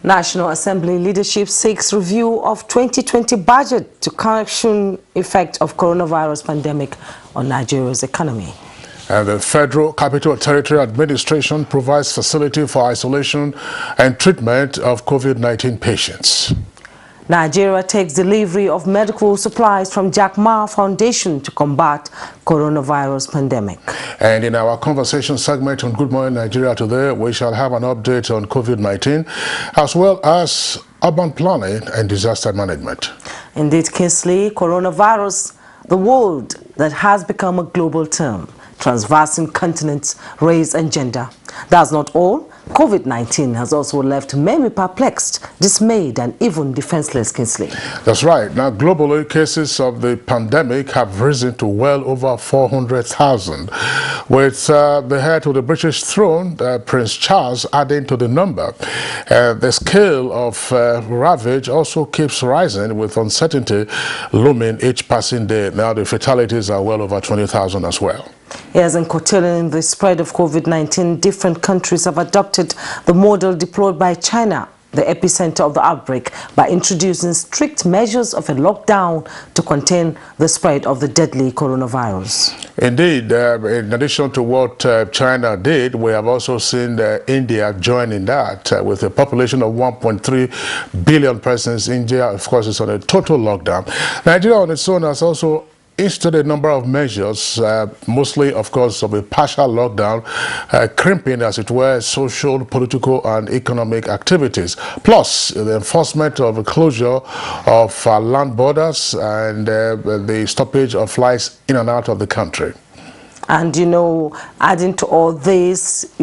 National Assembly leadership seeks review of 2020 budget to cushion effect of coronavirus pandemic on Nigeria's economy. And the Federal Capital Territory Administration provides facility for isolation and treatment of COVID-19 patients. Nigeria takes delivery of medical supplies from Jack Ma Foundation to combat coronavirus pandemic. And in our conversation segment on Good Morning Nigeria today, we shall have an update on COVID-19 as well as urban planning and disaster management. Indeed, Kingsley, coronavirus, the world that has become a global term, transversing continents, race and gender. That's not all. COVID-19 has also left many perplexed, dismayed and even defenseless, Kingsley. That's right. Now, globally, cases of the pandemic have risen to well over 400,000, with the heir to the British throne, Prince Charles, adding to the number. The scale of ravage also keeps rising, with uncertainty looming each passing day. Now, the fatalities are well over 20,000 as well. Yes, and curtailing the spread of COVID-19, different countries have adopted the model deployed by China, the epicenter of the outbreak, by introducing strict measures of a lockdown to contain the spread of the deadly coronavirus. Indeed, in addition to what China did, we have also seen India joining that with a population of 1.3 billion persons. India, of course, is on a total lockdown. Nigeria on its own has also instituted a number of measures, mostly, of course, of a partial lockdown, crimping, as it were, social, political, and economic activities, plus the enforcement of a closure of land borders and the stoppage of flights in and out of the country. And, adding to all this,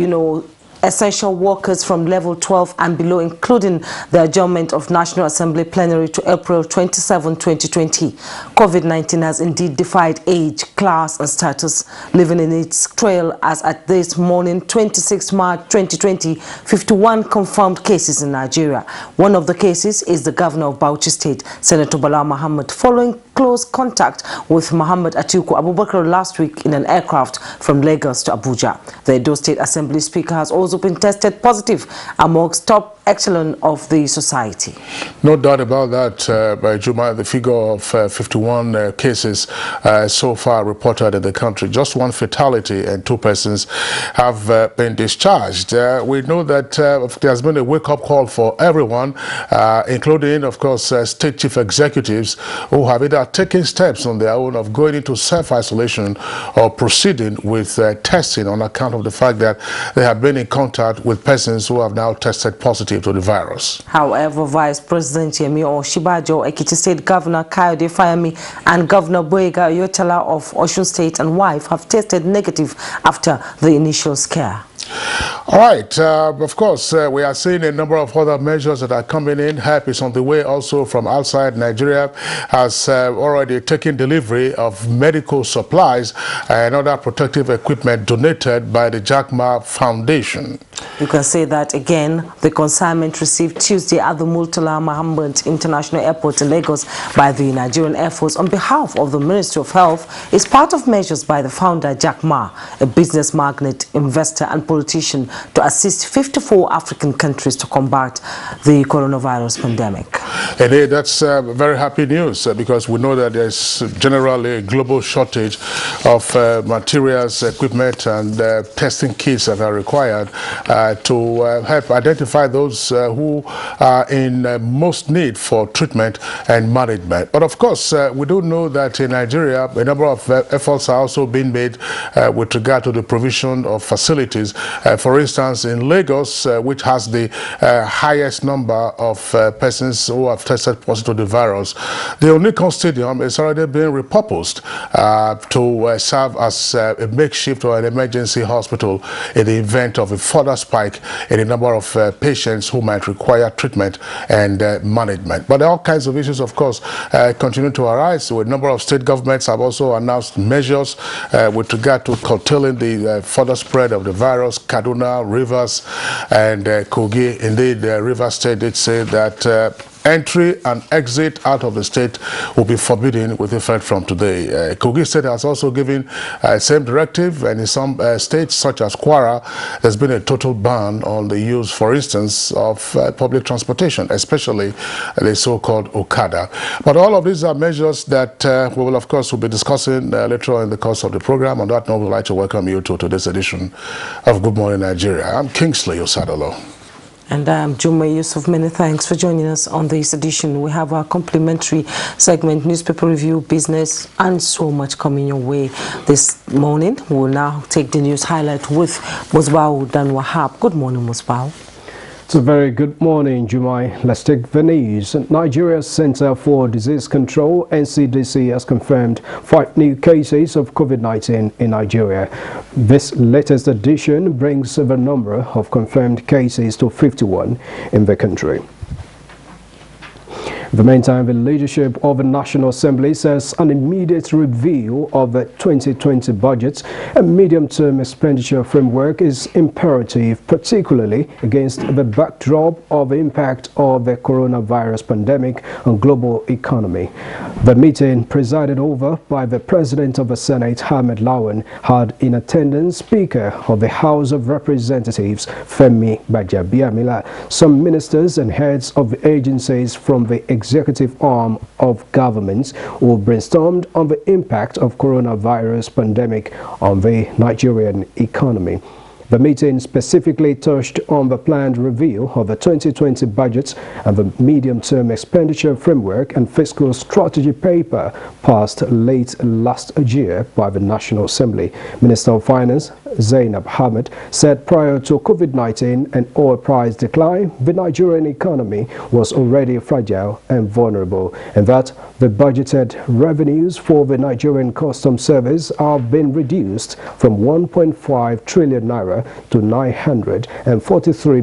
essential workers from level 12 and below, including the adjournment of National Assembly plenary to April 27, 2020. COVID-19 has indeed defied age, class and status, living in its trail as at this morning, 26 March 2020, 51 confirmed cases in Nigeria. One of the cases is the governor of Bauchi State, Senator Bala Mohammed, following close contact with Muhammad Atiku Abubakar last week in an aircraft from Lagos to Abuja. The Edo State Assembly Speaker has also been tested positive amongst top echelon of the society. No doubt about that, by Juma. The figure of 51 cases so far reported in the country. Just one fatality and 2 persons have been discharged. We know that there's been a wake-up call for everyone, including, of course, state chief executives who have either taken steps on their own of going into self-isolation or proceeding with testing on account of the fact that they have been in contact with persons who have now tested positive to the virus. However, Vice President Yemi Oshibajo, Ekiti State Governor Kayode Fayemi and Governor Boyega Oyetola of Osun State and wife have tested negative after the initial scare. All right, of course, we are seeing a number of other measures that are coming in. Help is on the way also from outside. Nigeria has already taken delivery of medical supplies and other protective equipment donated by the Jack Ma Foundation. You can say that again, the consignment received Tuesday at the Murtala Mohammed International Airport in Lagos by the Nigerian Air Force on behalf of the Ministry of Health is part of measures by the founder Jack Ma, a business magnate, investor and politician, to assist 54 African countries to combat the coronavirus pandemic. Indeed, that's very happy news because we know that there's generally a global shortage of materials, equipment and testing kits that are required to help identify those who are in most need for treatment and management. But of course, we do know that in Nigeria, a number of efforts are also being made with regard to the provision of facilities. For instance, in Lagos, which has the highest number of persons who have tested positive to the virus, the Onikon Stadium is already being repurposed to serve as a makeshift or an emergency hospital in the event of a further spike in the number of patients who might require treatment and management. But all kinds of issues, of course, continue to arise. So a number of state governments have also announced measures with regard to curtailing the further spread of the virus. Kaduna, Rivers, and Kogi. Indeed, Rivers State did say that entry and exit out of the state will be forbidden with effect from today. Kogi State has also given same directive, and in some states such as Kwara, there's been a total ban on the use, for instance, of public transportation, especially the so-called Okada. But all of these are measures that we will, of course, will be discussing later on in the course of the program. On that note, we'd like to welcome you to today's edition of Good Morning Nigeria. I'm Kingsley Osadolo. And I'm Juma Yusuf. Many thanks for joining us on this edition. We have our complimentary segment, newspaper review, business, and so much coming your way this morning. We will now take the news highlight with Musbao Dan Wahab. Good morning, Musbao. It's a very good morning, Jumai. Let's take the news. Nigeria's Center for Disease Control, NCDC, has confirmed 5 new cases of COVID-19 in Nigeria. This latest addition brings the number of confirmed cases to 51 in the country. In the meantime, the leadership of the National Assembly says an immediate review of the 2020 budget and medium-term expenditure framework is imperative, particularly against the backdrop of the impact of the coronavirus pandemic on global economy. The meeting, presided over by the President of the Senate, Ahmed Lawan, had in attendance Speaker of the House of Representatives, Femi Gbajabiamila, some ministers and heads of agencies from the executive arm of governments who brainstormed on the impact of coronavirus pandemic on the Nigerian economy. The meeting specifically touched on the planned review of the 2020 budget and the medium-term expenditure framework and fiscal strategy paper passed late last year by the National Assembly. Minister of Finance Zainab Ahmed said prior to COVID-19 and oil price decline, the Nigerian economy was already fragile and vulnerable, and that the budgeted revenues for the Nigerian Customs Service have been reduced from 1.5 trillion naira to 943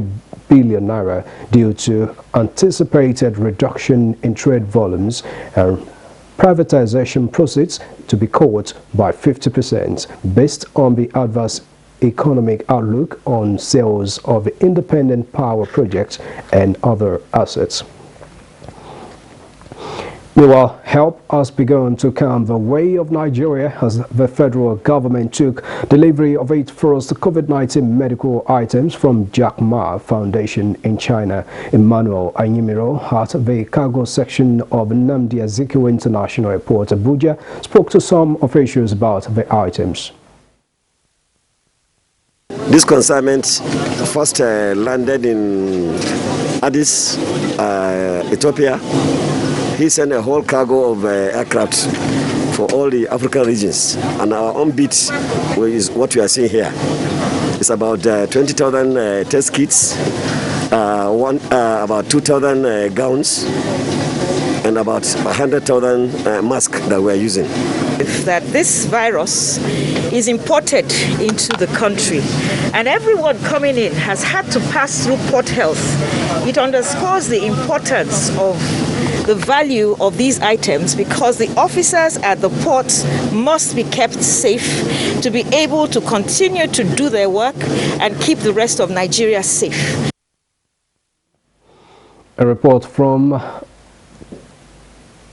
billion naira due to anticipated reduction in trade volumes and privatization proceeds to be cut by 50% based on the adverse economic outlook on sales of independent power projects and other assets. Meanwhile, help has begun to come the way of Nigeria as the federal government took delivery of its first COVID-19 medical items from Jack Ma Foundation in China. Emmanuel Anyimiro at the cargo section of Nnamdi Azikiwe International Airport, Abuja, spoke to some officials about the items. This consignment first landed in Addis, Ethiopia. He sent a whole cargo of aircraft for all the African regions, and our own bit is what we are seeing here. It's about 20,000 test kits, about 2,000 gowns, and about 100,000 masks that we are using. That this virus is imported into the country, and everyone coming in has had to pass through port health. It underscores the importance of the value of these items, because the officers at the ports must be kept safe to be able to continue to do their work and keep the rest of Nigeria safe. A report from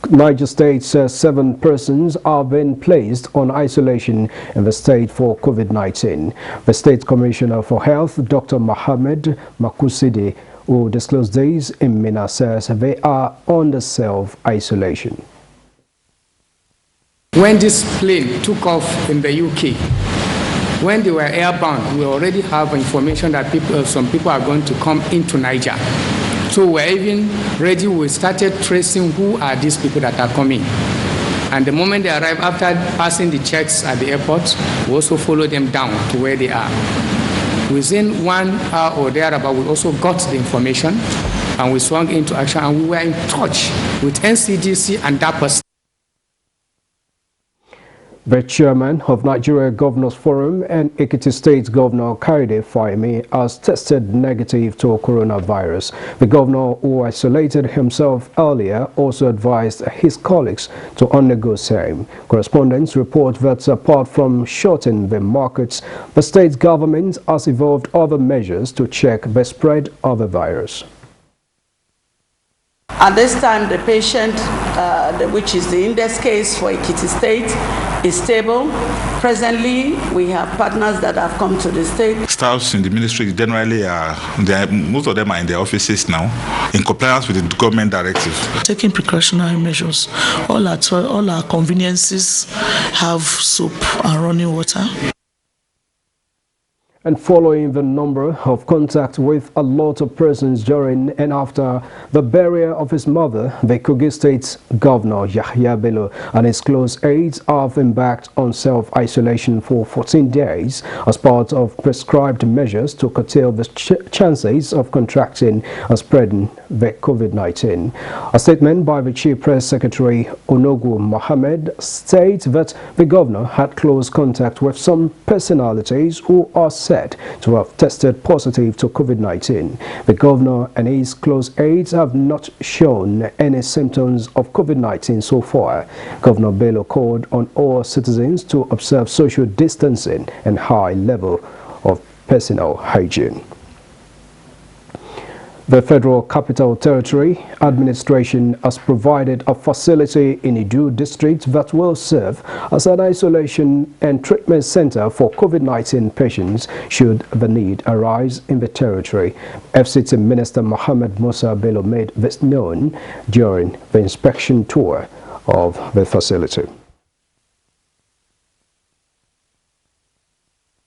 Niger State says 7 persons are being placed on isolation in the state for COVID-19. The State Commissioner for Health, Dr. Mohammed Makusidi, who disclosed these in Mina, says they are under self-isolation. When this plane took off in the UK, when they were airbound, we already have information that some people are going to come into Niger. So we're even ready. We started tracing who are these people that are coming. And the moment they arrive, after passing the checks at the airport, we also follow them down to where they are. Within 1 hour or thereabout, we also got the information and we swung into action, and we were in touch with NCDC and that person. The chairman of Nigeria Governors Forum and Ekiti State Governor Kaide Fahimi has tested negative to coronavirus. The governor, who isolated himself earlier, also advised his colleagues to undergo same. Correspondents report that apart from shutting the markets, the state government has evolved other measures to check the spread of the virus. At this time, the patient, which is the index case for Ekiti State, is stable. Presently, we have partners that have come to the state. Staffs in the ministry generally most of them are in their offices now, in compliance with the government directive. Taking precautionary measures. All our conveniences have soap and running water. And following the number of contacts with a lot of persons during and after the burial of his mother, the Kogi State Governor Yahya Bello and his close aides have embarked on self-isolation for 14 days as part of prescribed measures to curtail the chances of contracting and spreading the COVID-19. A statement by the Chief Press Secretary Onogu Mohammed states that the governor had close contact with some personalities who are said to have tested positive to COVID-19. The governor and his close aides have not shown any symptoms of COVID-19 so far. Governor Bello called on all citizens to observe social distancing and high level of personal hygiene. The Federal Capital Territory Administration has provided a facility in Idu district that will serve as an isolation and treatment center for COVID-19 patients should the need arise in the territory. FCT Minister Mohammed Musa Bello made this known during the inspection tour of the facility.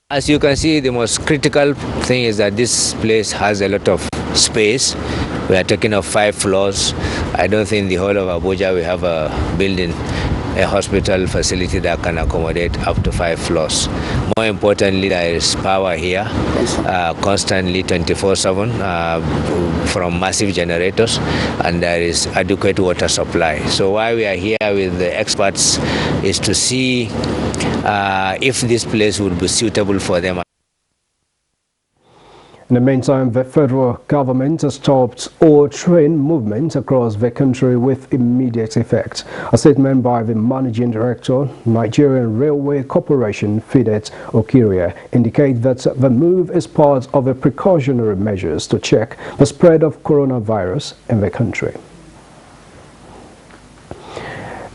As you can see, the most critical thing is that this place has a lot of space. We are talking of 5 floors. I don't think the whole of Abuja we have a building, a hospital facility that can accommodate up to 5 floors. More importantly, there is power here, constantly 24/7 from massive generators, and there is adequate water supply. So why we are here with the experts is to see if this place would be suitable for them. In the meantime, the federal government has stopped all train movement across the country with immediate effect. A statement by the Managing Director, Nigerian Railway Corporation, Fidet Okiria, indicates that the move is part of the precautionary measures to check the spread of coronavirus in the country.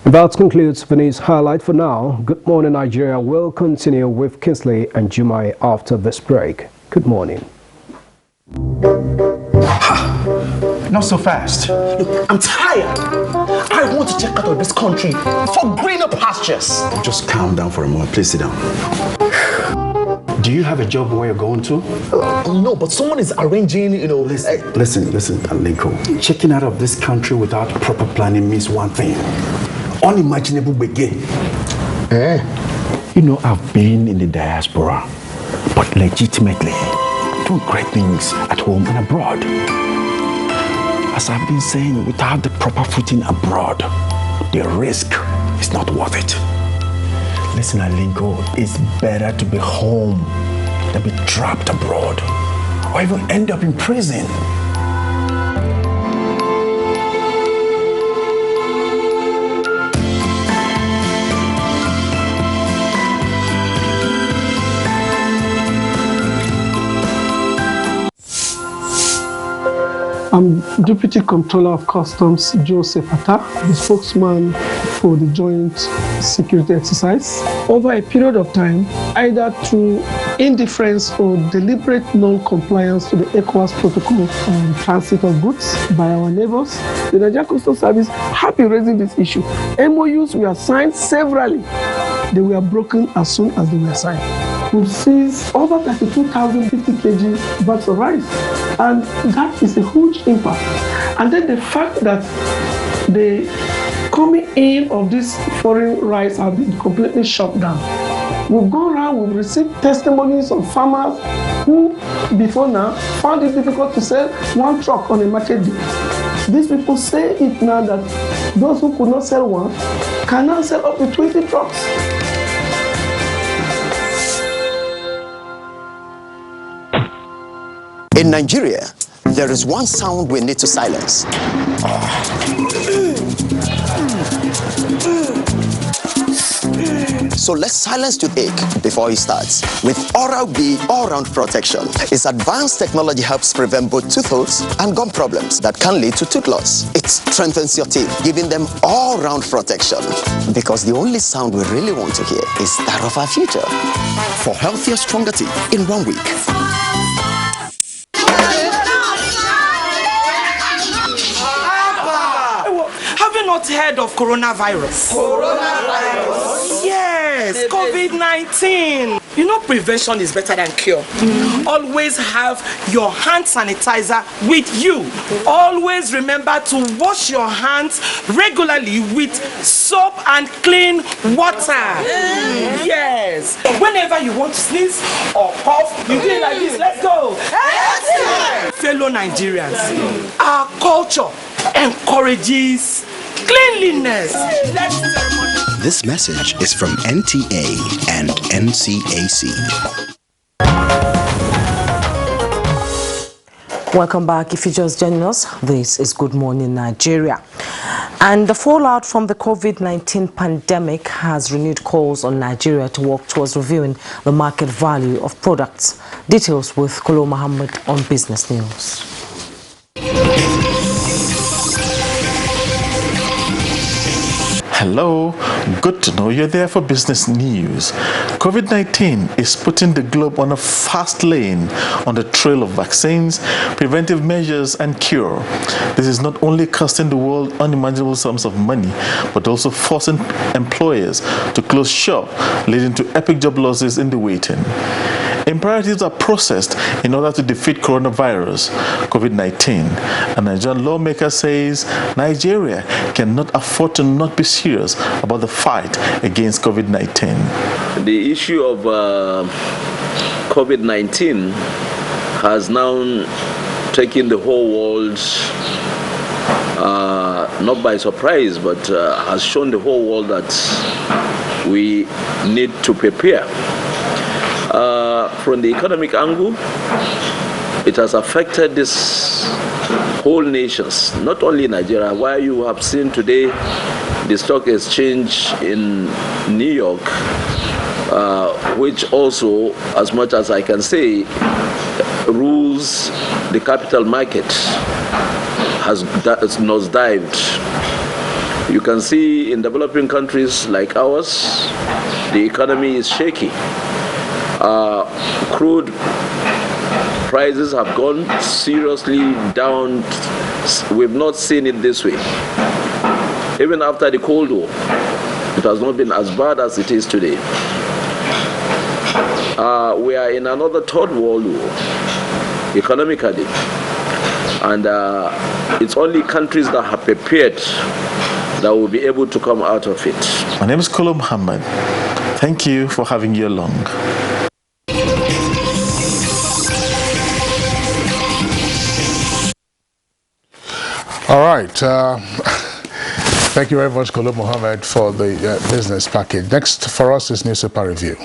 That concludes the news highlight for now. Good morning, Nigeria will continue with Kingsley and Jumai after this break. Good morning. Not so fast. Look, I'm tired. I want to check out of this country for greener pastures. Just calm down for a moment. Please sit down. Do you have a job where you're going to? No, but someone is arranging, Listen, Alinko. Checking out of this country without proper planning means one thing. Unimaginable begin. I've been in the diaspora, but legitimately doing great things at home and abroad. As I've been saying, without the proper footing abroad, the risk is not worth it. Listen, Alinko, it's better to be home than be trapped abroad or even end up in prison. I'm Deputy Comptroller of Customs Joseph Atta, the spokesman for the joint security exercise. Over a period of time, either through indifference or deliberate non-compliance to the ECOWAS protocol on transit of goods by our neighbors, the Nigerian Customs Service have been raising this issue. MOUs were signed severally. They were broken as soon as they were signed. We've seized over 32,050 kg bags of rice, and that is a huge impact. And then the fact that the coming in of this foreign rice has been completely shut down. We've gone around, we've received testimonies of farmers who, before now, found it difficult to sell one truck on a market day. These people say it now that those who could not sell one can now sell up to 20 trucks. In Nigeria, there is one sound we need to silence. So let's silence toothache before it starts with Oral-B All-Round Protection. Its advanced technology helps prevent both tooth hurts and gum problems that can lead to tooth loss. It strengthens your teeth, giving them all-round protection. Because the only sound we really want to hear is that of our future. For healthier, stronger teeth in 1 week. Have you not heard of coronavirus? Coronavirus? Yes, COVID-19. You know, prevention is better than cure. Always have your hand sanitizer with you. Always remember to wash your hands regularly with soap and clean water. Yes. Whenever you want to sneeze or cough, you do it like this. Let's go. Fellow Nigerians, our culture encourages cleanliness. This message is from NTA and NCAC. Welcome back. If you just joined us, this is Good Morning Nigeria. And the fallout from the COVID-19 pandemic has renewed calls on Nigeria to work towards reviewing the market value of products. Details with Kolo Muhammad on Business News. Hello, good to know you're there for business news. COVID-19 is putting the globe on a fast lane on the trail of vaccines, preventive measures, and cure. This is not only costing the world unimaginable sums of money, but also forcing employers to close shop, leading to epic job losses in the waiting. Imperatives are processed in order to defeat coronavirus, COVID-19. A Nigerian lawmaker says Nigeria cannot afford to not be serious about the fight against COVID-19. The issue of COVID-19 has now taken the whole world not by surprise, but has shown the whole world that we need to prepare. From the economic angle, it has affected this whole nations, not only Nigeria. Where you have seen today the stock exchange in New York, which also, as much as I can say, rules the capital market, has nosedived. You can see in developing countries like ours, the economy is shaky. Crude prices have gone seriously down. We've not seen it this way. Even after the Cold War, it has not been as bad as it is today. We are in another third world war, economically. And it's only countries that have prepared that will be able to come out of it. My name is Kolo Muhammad. Thank you for having you along. All right. Thank you very much, Kolo Muhammad, for the business package. Next for us is newspaper review.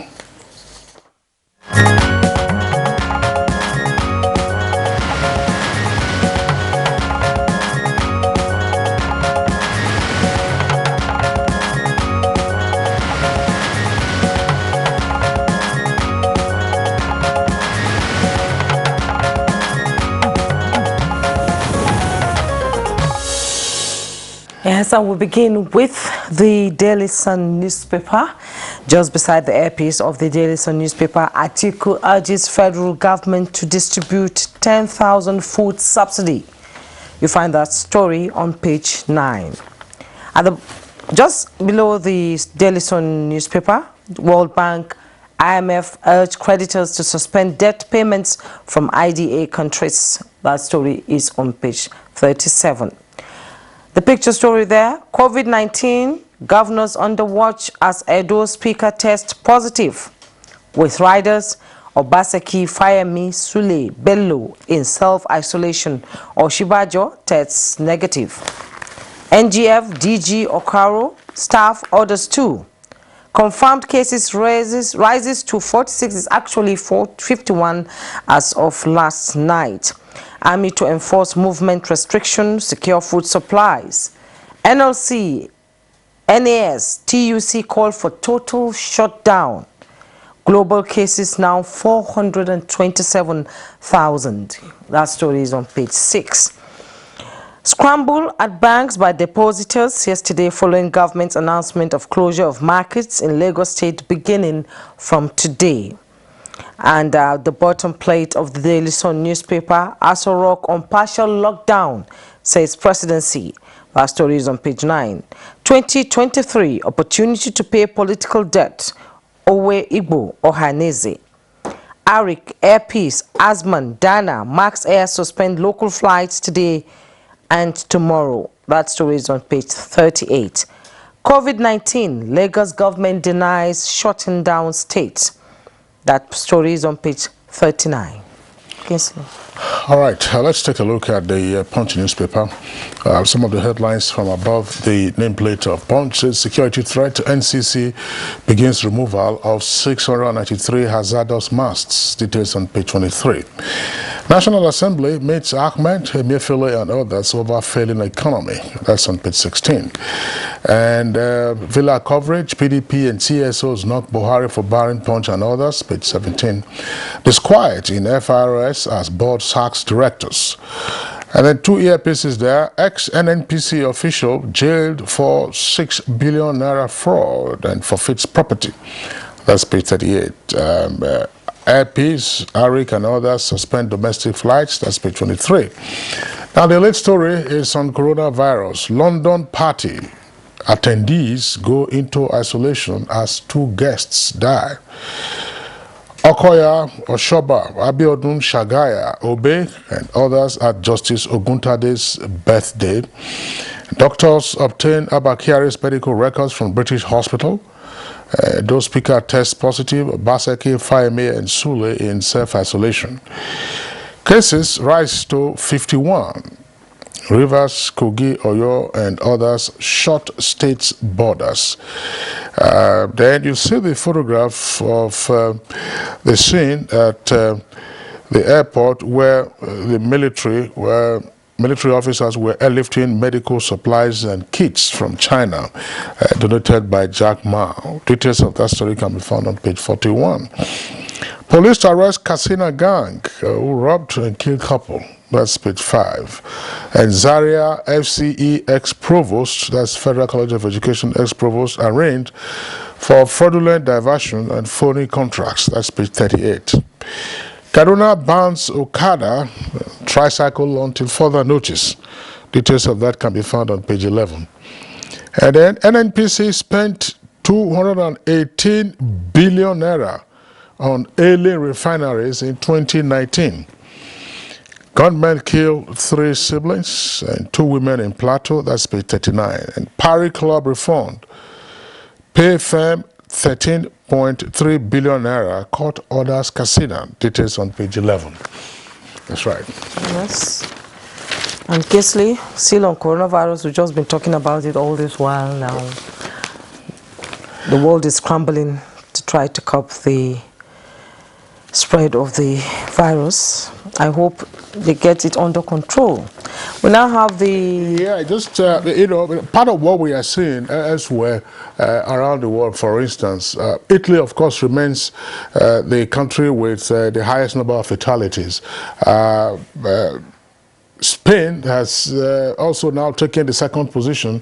Yes, and we begin with the Daily Sun newspaper. Just beside the earpiece of the Daily Sun newspaper, Atiku urges federal government to distribute 10,000 food subsidy. You find that story on page 9. Just below the Daily Sun newspaper, World Bank, IMF urge creditors to suspend debt payments from IDA countries. That story is on page 37. The picture story there, COVID-19, governors under watch as Edo speaker test positive. With riders, Obaseki, Fayemi, Sule, Bello in self-isolation. Oshibajo tests negative. NGF, DG, Okaro, staff orders too. Confirmed cases rises to 46, is actually 51 as of last night. Army to enforce movement restrictions, secure food supplies. NLC NAS, TUC call for total shutdown. Global cases now 427,000. That story is on page 6. Scramble at banks by depositors yesterday following government's announcement of closure of markets in Lagos State beginning from today. And the bottom plate of the Daily Sun newspaper, Aso Rock on partial lockdown, says presidency. That story is on page 9. 2023, opportunity to pay political debt. Owe Igbo Ohaneze. Arik, Airpeace, Asman, Dana, Max Air suspend local flights today and tomorrow. That story is on page 38. COVID-19, Lagos government denies shutting down states. That story is on page 39. Yes, all right, let's take a look at the Punch newspaper. Some of the headlines from above the nameplate of Punch says security threat. NCC begins removal of 693 hazardous masts. Details on page 23. National Assembly meets Ahmed, Emefiele and others over failing economy. That's on page 16. And Villa coverage, PDP and CSOs knock Buhari for barring Punch and others. Page 17. Disquiet in FRS as board sacks directors. And then 2 earpieces there. Ex-NNPC official jailed for 6 billion naira fraud and forfeits property. That's page 38. Airpeace, Arik and others suspend domestic flights. That's page 23. Now the late story is on coronavirus. London party attendees go into isolation as 2 guests die. Okoya, Oshoba, Abiodun, Shagaya, Obe, and others at Justice Oguntade's birthday. Doctors obtain Abakiari's medical records from British hospital. Those speaker test positive, Baseki, Faime, and Sule in self-isolation. Cases rise to 51. Rivers, Kogi, Oyo, and others shut states' borders. Then you see the photograph of the scene at the airport where the military officers were airlifting medical supplies and kits from China, donated by Jack Ma. Details of that story can be found on page 41. Police arrest Casino gang who robbed and killed couple. That's page 5. And Zaria FCE ex-provost, that's Federal College of Education ex-provost, arraigned for fraudulent diversion and phony contracts. That's page 38. Kaduna bans Okada tricycle until further notice. Details of that can be found on page 11. And then NNPC spent 218 billion naira on alien refineries in 2019. Gunmen killed 3 siblings and 2 women in Plateau. That's page 39. And Paris Club refund. Pay firm 13.3 billion naira. Court orders casino. Details on page 11. That's right. Yes. And Kesley, still on coronavirus, we've just been talking about it all this while now. The world is scrambling to try to curb the spread of the virus. I hope they get it under control. We now have the... Yeah, just, you know, part of what we are seeing elsewhere around the world, for instance, Italy, of course, remains the country with the highest number of fatalities. Spain has also now taken the 2nd position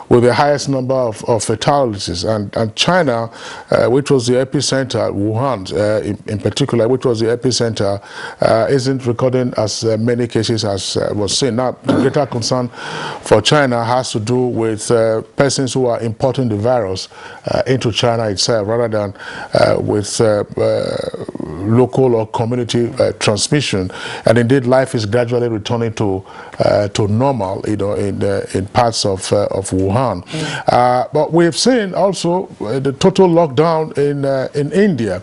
with the highest number of fatalities, and China, which was the epicenter, Wuhan in particular, which was the epicenter, isn't recording as many cases as was seen. Now, the greater concern for China has to do with persons who are importing the virus into China itself, rather than with local or community transmission. And indeed, life is gradually returning to normal, you know, in parts of Wuhan. But we've seen also the total lockdown in India.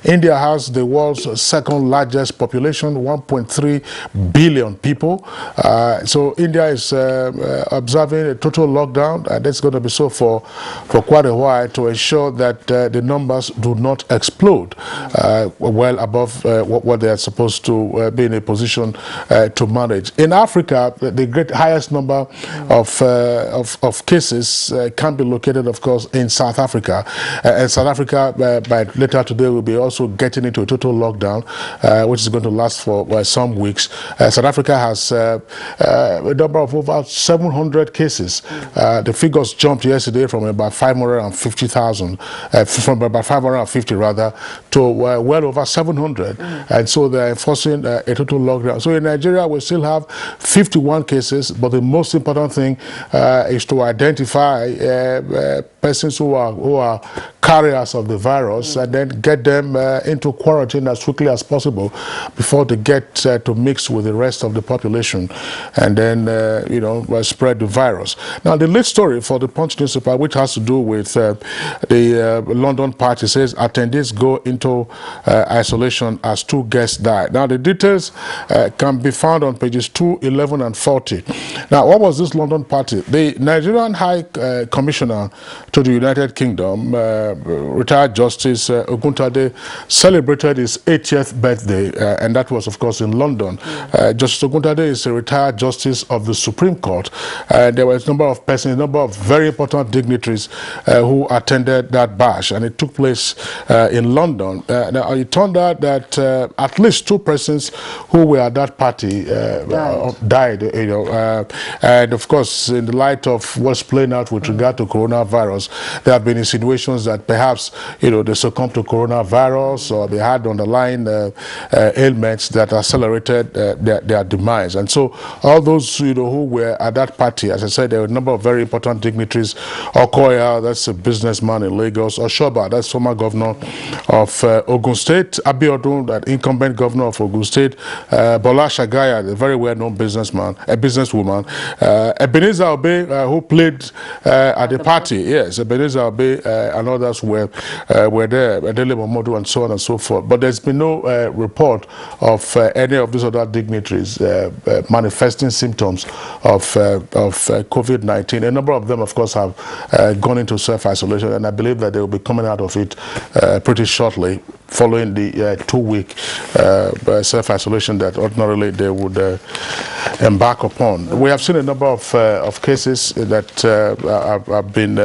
India has the world's 2nd largest population, 1.3 billion people. So India is observing a total lockdown, and that's going to be so for quite a while, to ensure that the numbers do not explode well above what they are supposed to be in a position to manage. In in Africa, the highest number of cases can be located, of course, in South Africa. And South Africa, by later today, will be also getting into a total lockdown, which is going to last for some weeks. South Africa has a number of over 700 cases. The figures jumped yesterday from about 550,000, from about 550 rather, to well over 700. And so they're enforcing a total lockdown. So in Nigeria, we still have 51 cases, but the most important thing is to identify persons who are carriers of the virus and then get them into quarantine as quickly as possible before they get to mix with the rest of the population and then spread the virus. Now the lead story for the Punch newspaper, which has to do with the London party, says attendees go into isolation as 2 guests died. Now the details can be found on pages 2, 11 and 40. Now what was this London party? The Nigerian High Commissioner to the United Kingdom, retired Justice Oguntade, celebrated his 80th birthday, and that was, of course, in London. Justice Oguntade is a retired Justice of the Supreme Court. There were a number of persons, a number of very important dignitaries who attended that bash, and it took place in London. Now, it turned out that at least 2 persons who were at that party died, and of course, in the light of what's playing out with regard to coronavirus, there have been insinuations that perhaps they succumbed to coronavirus or they had underlying ailments that accelerated their demise. And so all those who were at that party, as I said, there were a number of very important dignitaries. Okoya, that's a businessman in Lagos. Oshoba, that's former governor of Ogun State. Abiodun, that incumbent governor of Ogun State. Bola Shagaya, the very well-known businesswoman. Ebenezer Obey, who played at the party. Yes, Ebenezer Obey and others were there, Adele Momodu and so on and so forth. But there's been no report of any of these other dignitaries manifesting symptoms of COVID-19. A number of them, of course, have gone into self-isolation, and I believe that they will be coming out of it pretty shortly, following the 2-week self-isolation that ordinarily they would embark upon. We have seen a number of cases that have been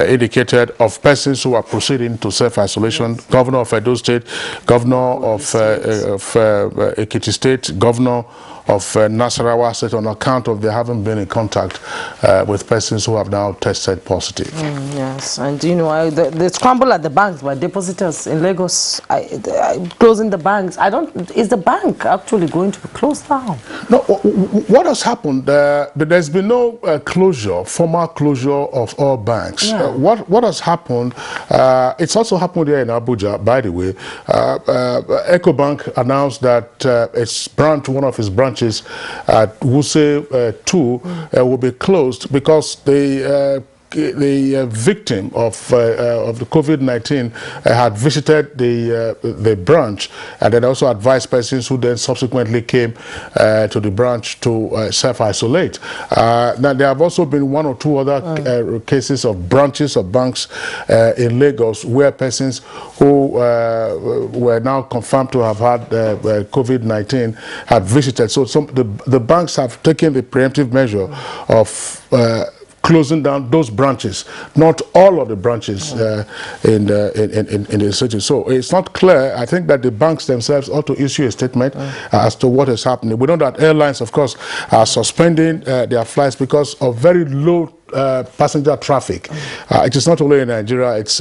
indicated of persons who are proceeding to self-isolation. Yes. Governor of Edo State, Governor of Ekiti State, Governor of Nasarawa State, on account of they haven't been in contact with persons who have now tested positive. Yes, and the scramble at the banks by depositors in Lagos, closing the banks. Is the bank actually going to be closed down? No, what has happened? There's been no formal closure of all banks. Yeah. What has happened? It's also happened here in Abuja, by the way. EcoBank announced that one of its branches at Wuse 2 will be closed because the victim of the COVID-19 had visited the branch, and then also advised persons who then subsequently came to the branch to self-isolate. Now, there have also been 1 or 2 other cases of branches of banks in Lagos where persons who were now confirmed to have had COVID-19 had visited. So the banks have taken the preemptive measure of closing down those branches, not all of the branches in the city. So it's not clear. I think that the banks themselves ought to issue a statement as to what is happening. We know that airlines, of course, are suspending their flights because of very low passenger traffic. It is not only in Nigeria, it's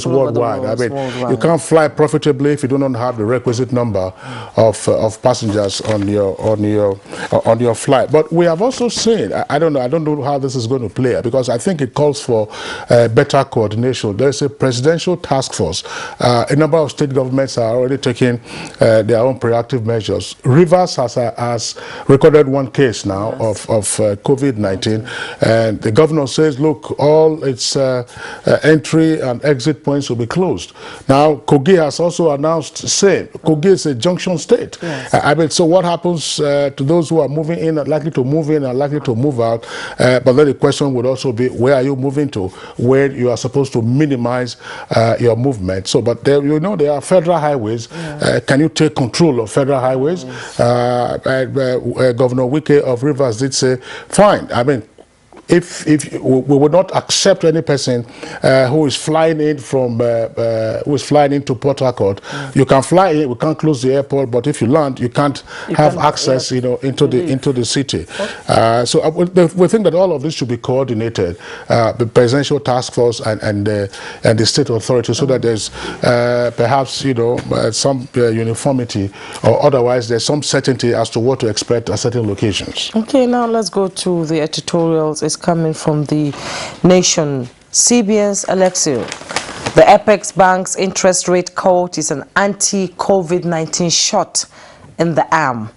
worldwide. I mean, worldwide. You can't fly profitably if you do not have the requisite number of passengers on your flight. But we have also seen, I don't know how this is going to play, because I think it calls for better coordination. There's a presidential task force. A number of state governments are already taking their own proactive measures. Rivers has recorded 1 case now of COVID-19, and the government governor says, look, all its entry and exit points will be closed. Now, Kogi has also announced the same. Kogi is a junction state. Yes. I mean, so what happens to those who are moving in, are likely to move in, are likely to move out? But then the question would also be, where are you moving to, where you are supposed to minimize your movement? So, but there, you know, there are federal highways. Can you take control of federal highways? Governor Wike of Rivers did say, fine. I mean, if we would not accept any person who is flying in from into Port Harcourt, you can fly in. We can't close the airport, but if you land, you can't have access, you know, into the city. So we think that all of this should be coordinated, the presidential task force and the state authority, so that there's perhaps, you know, some uniformity, or otherwise there's some certainty as to what to expect at certain locations. Okay, now let's go to the editorials. It's coming from the Nation. CBN's Alexio. The Apex Bank's interest rate cut is an anti-COVID-19 shot in the arm.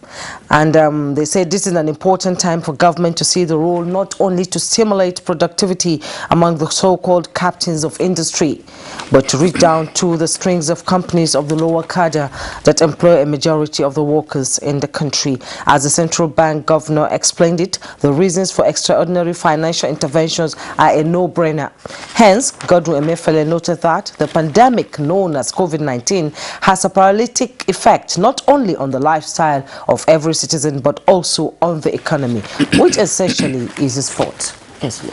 And they say this is an important time for government to see the role not only to stimulate productivity among the so-called captains of industry, but to reach down to the strings of companies of the lower cadre that employ a majority of the workers in the country. As the central bank governor explained it, the reasons for extraordinary financial interventions are a no-brainer. Hence, Godwin Emefiele noted that the pandemic known as COVID-19 has a paralytic effect not only on the lifestyle of every citizen, but also on the economy, which essentially is his fault. Yes,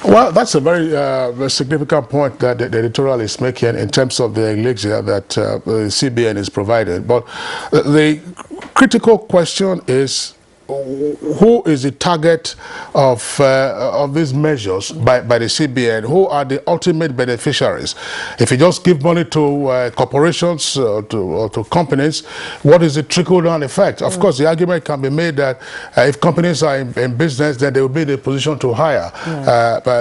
well, that's a very significant point that the editorial is making in terms of the elixir that the CBN is provided. But the critical question is, who is the target of these measures by the CBN? Who are the ultimate beneficiaries? If you just give money to corporations or to companies, what is the trickle-down effect? Of course, the argument can be made that if companies are in business, then they will be in a position to hire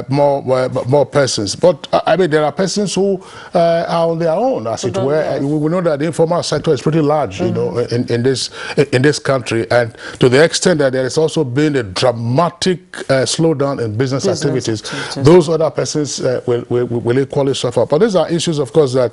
more persons. But I mean, there are persons who are on their own, as it were. We know that the informal sector is pretty large, you know, in this country, and to the extent that there has also been a dramatic slowdown in business activities, those other persons will equally suffer. But these are issues, of course, that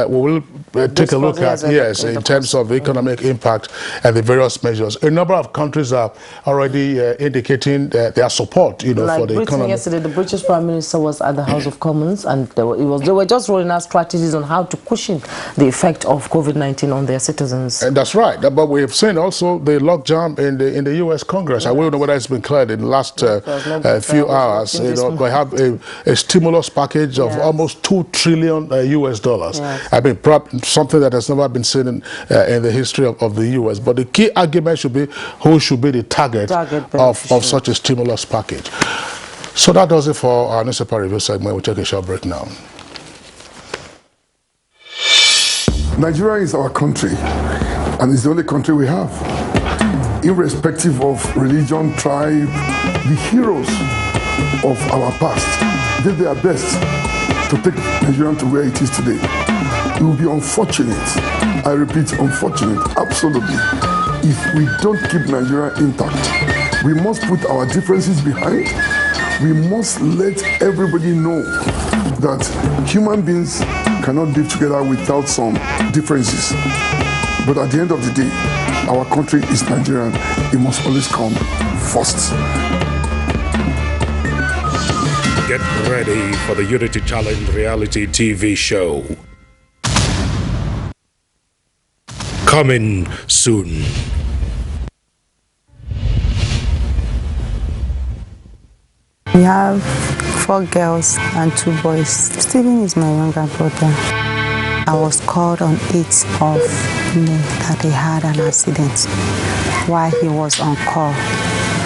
we will take a look at, yes, in terms of the economic impact and the various measures. A number of countries are already indicating their support, you know, like for the Britain economy. Yesterday, the British Prime Minister was at the House of Commons, and they were just rolling out strategies on how to cushion the effect of COVID-19 on their citizens. And that's right. But we have seen also the logjam in the U.S. Congress. I don't know whether it's been cleared in the last few hours. You know, they have a stimulus package of almost $2 trillion US. I mean, something that has never been seen in the history of the U.S. But the key argument should be who should be the target of such a stimulus package. So that does it for our newspaper review segment. We'll take a short break now. Nigeria is our country, and it's the only country we have. Irrespective of religion, tribe, the heroes of our past did their best to take Nigeria to where it is today. It will be unfortunate, I repeat, unfortunate, absolutely, if we don't keep Nigeria intact. We must put our differences behind. We must let everybody know that human beings cannot live together without some differences. But at the end of the day, our country is Nigerian. It must always come first. Get ready for the Unity Challenge reality TV show. Coming soon. We have 4 girls and 2 boys. Stephen is my younger brother. I was called on 8th of May that he had an accident. While he was on call,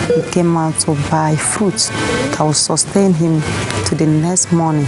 he came out to buy fruit that will sustain him to the next morning.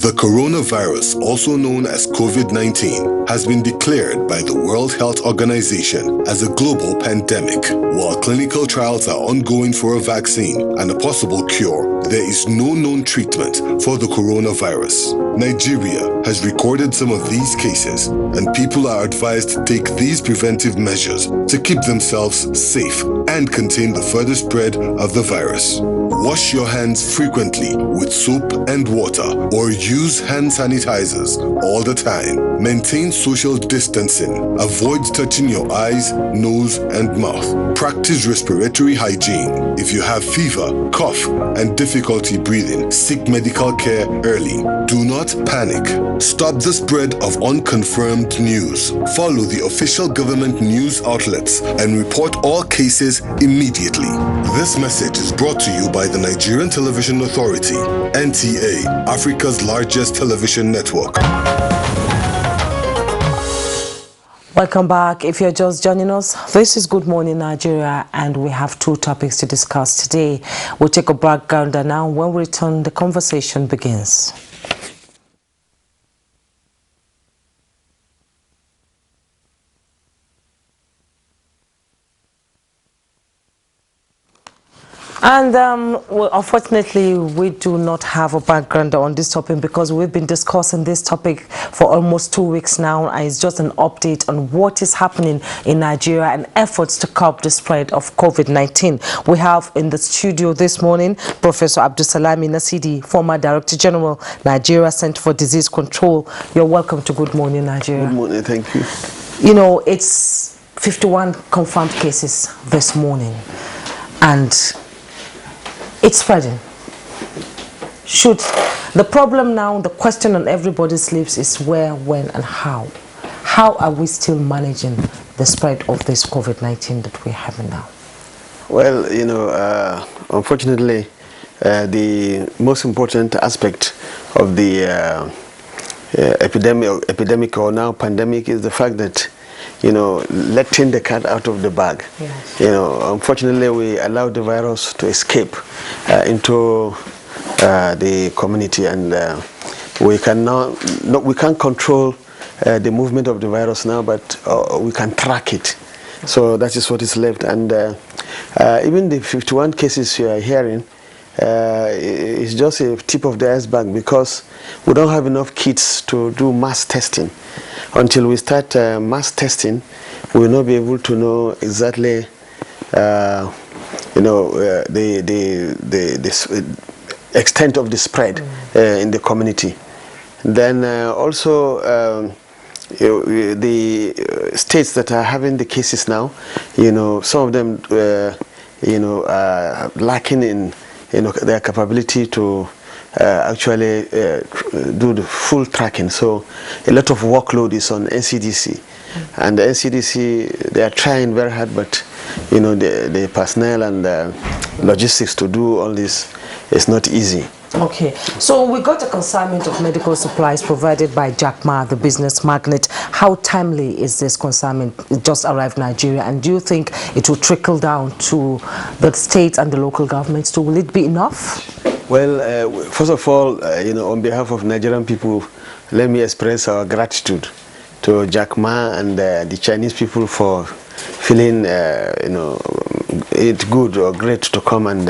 The coronavirus, also known as COVID-19, has been declared by the World Health Organization as a global pandemic. While clinical trials are ongoing for a vaccine and a possible cure, there is no known treatment for the coronavirus. Nigeria has recorded some of these cases, and people are advised to take these preventive measures to keep themselves safe and contain the further spread of the virus. Wash your hands frequently with soap and water, or use hand sanitizers all the time. Maintain social distancing. Avoid touching your eyes, nose, and mouth. Practice respiratory hygiene. If you have fever, cough, and difficulty breathing, seek medical care early. Do not panic. Stop the spread of unconfirmed news. Follow the official government news outlets and report all cases immediately. This message is brought to you by the Nigerian Television Authority, NTA, Africa's largest television network. Welcome back. If you're just joining us, this is Good Morning Nigeria, and we have two topics to discuss today. We'll take a background, and now when we return, the conversation begins. And well, unfortunately, we do not have a background on this topic because we've been discussing this topic for almost 2 weeks now, and it's just an update on what is happening in Nigeria and efforts to curb the spread of COVID-19. We have in the studio this morning Professor Abdulsalami Nasidi, former Director General, Nigeria Center for Disease Control. You're welcome to Good Morning Nigeria. Good morning, thank you. You know, it's 51 confirmed cases this morning, and it's spreading. The problem now, the question on everybody's lips is where, when, and how. How are we still managing the spread of this COVID-19 that we're having now? Well, you know, unfortunately, the most important aspect of the epidemic or now pandemic is the fact that, you know, letting the cat out of the bag. Yes. You know, unfortunately, we allowed the virus to escape into the community, and we can't control the movement of the virus now, but we can track it. So that is what is left, and even the 51 cases you are hearing is just a tip of the iceberg, because we don't have enough kits to do mass testing. Until we start mass testing, we will not be able to know exactly, you know, the extent of the spread in the community. Then also the states that are having the cases now, you know, some of them, you know, are lacking in, you know, their capability to actually do the full tracking. So a lot of workload is on NCDC, and the NCDC, they are trying very hard, but you know, the personnel and logistics to do all this is not easy. Okay, so we got a consignment of medical supplies provided by Jack Ma, the business magnate. How timely is this consignment? It just arrived in Nigeria, and do you think it will trickle down to the states and the local governments too? Will it be enough? Well, first of all, you know, on behalf of Nigerian people, let me express our gratitude to Jack Ma and the Chinese people for feeling, you know, it good or great to come and,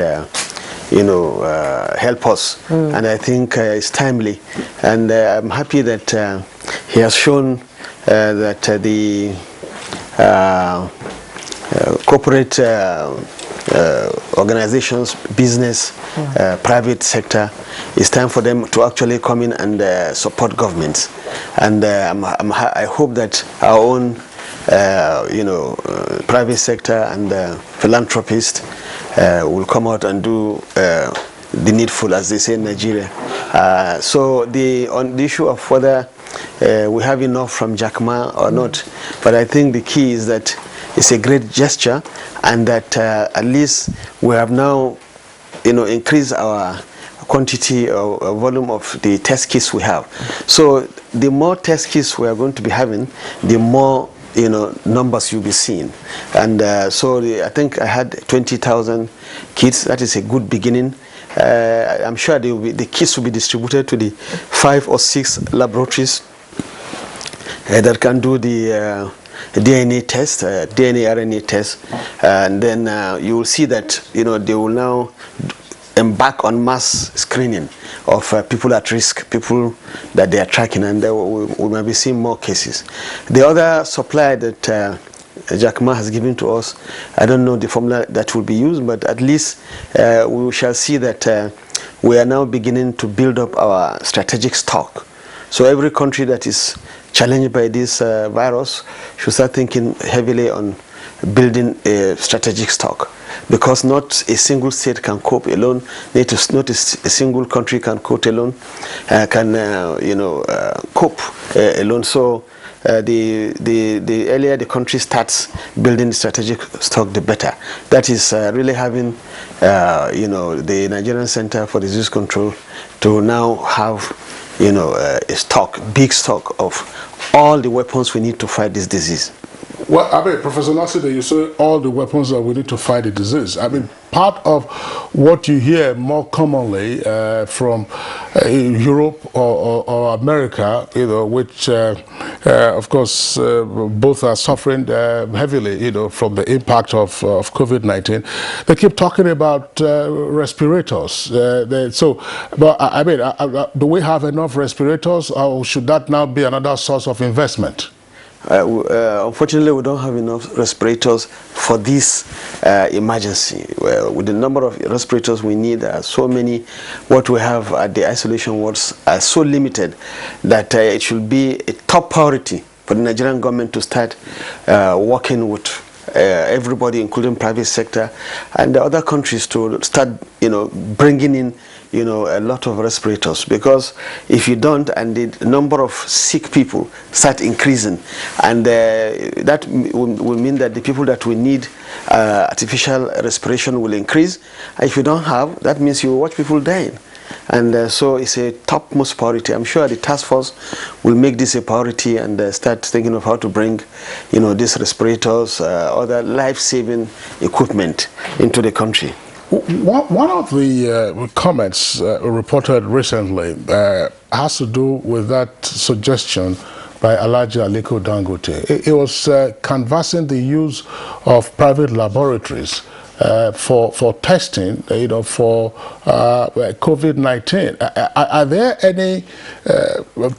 you know, help us. And I think it's timely. And I'm happy that he has shown that the corporate organizations, business, private sector, it's time for them to actually come in and support governments. And I hope that our own, you know, private sector and philanthropists will come out and do the needful, as they say in Nigeria. So on the issue of whether we have enough from Jack Ma or not, but I think the key is that it's a great gesture, and that at least we have now, you know, increased our quantity or volume of the test kits we have. So the more test kits we are going to be having, the more numbers you'll be seeing. And I think I had 20,000 kits. That is a good beginning. I'm sure the kits will be distributed to the 5 or 6 laboratories that can do the DNA test, DNA RNA test, and then you will see that they will now embark on mass screening of people at risk, people that they are tracking, and we might be seeing more cases. The other supply that Jack Ma has given to us, I don't know the formula that will be used, but at least we shall see that we are now beginning to build up our strategic stock. So every country that is challenged by this virus should start thinking heavily on building a strategic stock, because not a single state can cope alone. Not a single country can cope alone. Cope alone. So the earlier the country starts building the strategic stock, the better. That is really having the Nigerian Center for Disease Control to now have a big stock of all the weapons we need to fight this disease. Well, Professor Naside, you say all the weapons that we need to fight the disease. Part of what you hear more commonly from Europe or America, which of course both are suffering heavily, from the impact of COVID-19. They keep talking about respirators. Do we have enough respirators, or should that now be another source of investment? Unfortunately, we don't have enough respirators for this emergency. With the number of respirators we need, so many. What we have at the isolation wards are so limited that it should be a top priority for the Nigerian government to start working with everybody, including private sector and the other countries, to start, bringing in a lot of respirators, because if you don't, and the number of sick people start increasing, and that will mean that the people that we need artificial respiration will increase. And if you don't have, that means you watch people dying. And so it's a topmost priority. I'm sure the task force will make this a priority and start thinking of how to bring, these respirators, other life-saving equipment into the country. One of the comments reported recently has to do with that suggestion by Alhaji Aliko Dangote. It was canvassing the use of private laboratories for testing, for COVID-19. Are there any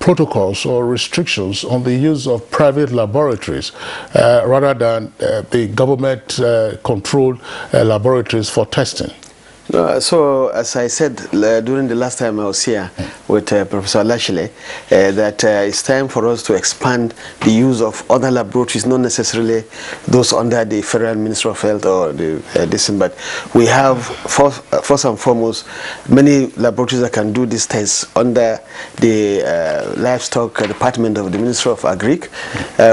protocols or restrictions on the use of private laboratories rather than the government-controlled laboratories for testing? So, as I said during the last time I was here with Professor Alashile, that it's time for us to expand the use of other laboratories, not necessarily those under the Federal Ministry of Health or this, but we have, first and foremost, many laboratories that can do these tests under the Livestock Department of the Ministry of Agric.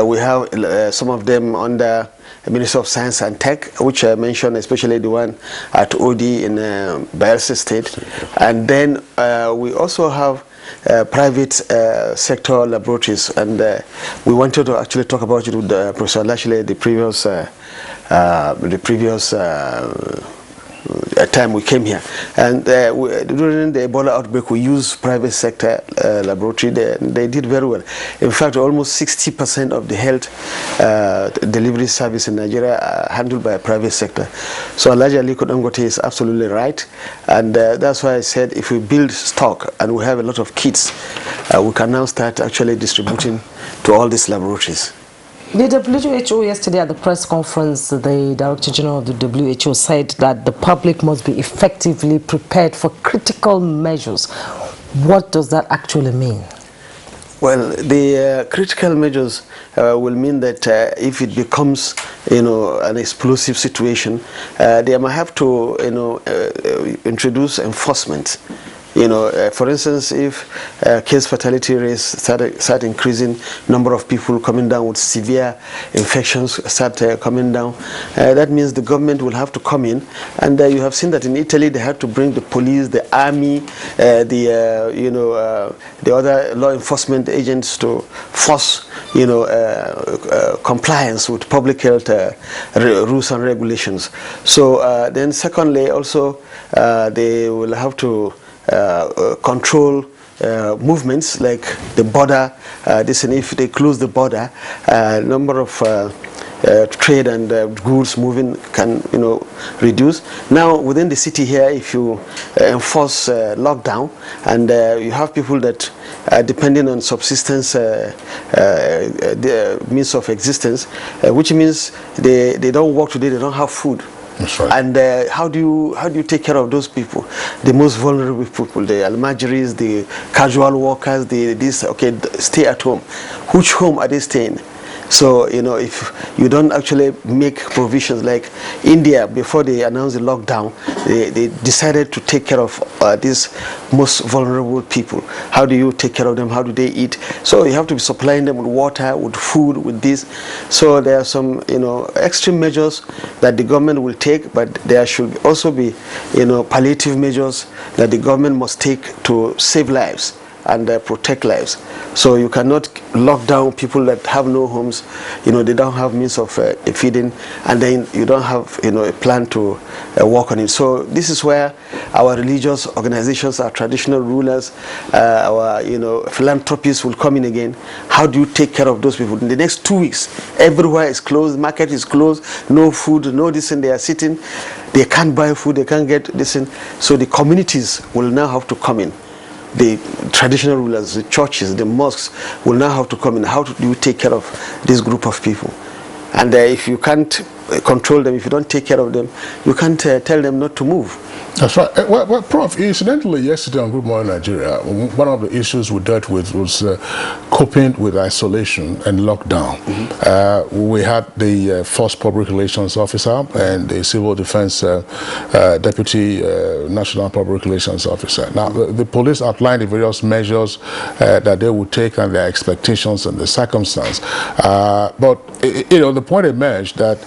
We have some of them under the Ministry of Science and Tech, which I mentioned, especially the one at OD in Bayelsa State. And then we also have private sector laboratories, and we wanted to actually talk about it with Professor Lashile the previous time we came here. And during the Ebola outbreak, we used private sector laboratory. They did very well. In fact, almost 60% of the health delivery service in Nigeria are handled by a private sector. So Alhaji Aliko Dangote is absolutely right. And that's why I said if we build stock and we have a lot of kits, we can now start actually distributing to all these laboratories. The WHO yesterday at the press conference, the Director General of the WHO said that the public must be effectively prepared for critical measures. What does that actually mean? Well, the critical measures will mean that if it becomes, an explosive situation, they might have to, introduce enforcement For instance, if case fatality rates start increasing, number of people coming down with severe infections start coming down, that means the government will have to come in. And you have seen that in Italy they had to bring the police, the army, the other law enforcement agents to force compliance with public health rules and regulations. So then secondly also they will have to control movements like the border. If they close the border, number of trade and goods moving can reduce. Now within the city here, if you enforce lockdown and you have people that are depending on subsistence means of existence, which means they don't work today, they don't have food. That's right. And how do you take care of those people, the most vulnerable people, the almajiris, the casual workers, stay at home? Which home are they staying? So if you don't actually make provisions, like India, before they announced the lockdown, they decided to take care of these most vulnerable people. How do you take care of them? How do they eat? So you have to be supplying them with water, with food, with this. So there are some extreme measures that the government will take, but there should also be palliative measures that the government must take to save lives and protect lives. So you cannot lock down people that have no homes, they don't have means of feeding, and then you don't have a plan to work on it. So this is where our religious organizations, our traditional rulers, our philanthropists will come in again. How do you take care of those people? In the next 2 weeks, everywhere is closed, market is closed, no food, no this, and they are sitting, they can't buy food, they can't get this, and so the communities will now have to come in. The traditional rulers, the churches, the mosques will now have to come in. How do you take care of this group of people? And if you can't control them, if you don't take care of them, you can't tell them not to move. That's right. Well, Prof, incidentally, yesterday on Good Morning Nigeria, one of the issues we dealt with was coping with isolation and lockdown. We had the Force Public Relations Officer and the Civil Defense Deputy National Public Relations Officer. Now, the police outlined the various measures that they would take and their expectations and the circumstance. But, the point emerged that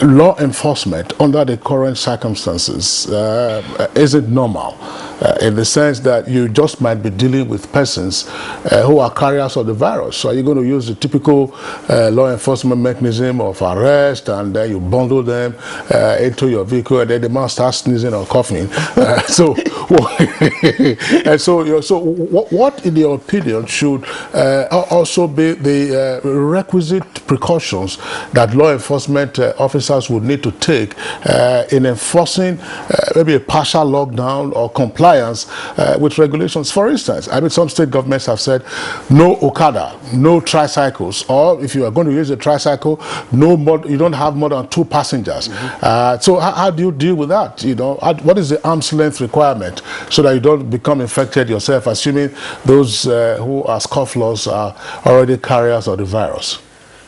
law enforcement under the current circumstances isn't normal, in the sense that you just might be dealing with persons who are carriers of the virus. So are you going to use the typical law enforcement mechanism of arrest, and then you bundle them into your vehicle, and then the man starts sneezing or coughing? What in your opinion should also be the requisite precautions that law enforcement officers would need to take in enforcing maybe a partial lockdown or compliance with regulations? For instance, some state governments have said no Okada, no tricycles, or if you are going to use a tricycle, you don't have more than 2 passengers. So how do you deal with that? What is the arm's length requirement so that you don't become infected yourself, assuming those who are scofflaws are already carriers of the virus?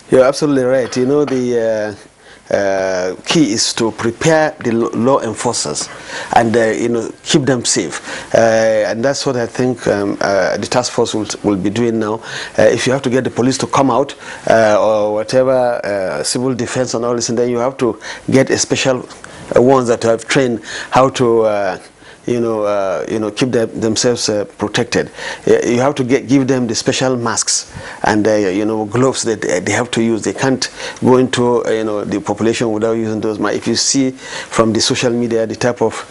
You're absolutely right. The key is to prepare the law enforcers and keep them safe, and that's what I think the task force will be doing now. If you have to get the police to come out or whatever, civil defense and all this, and then you have to get a special ones that have trained how to keep themselves protected. You have to give them the special masks and gloves that they have to use. They can't go into the population without using those masks. If you see from the social media the type of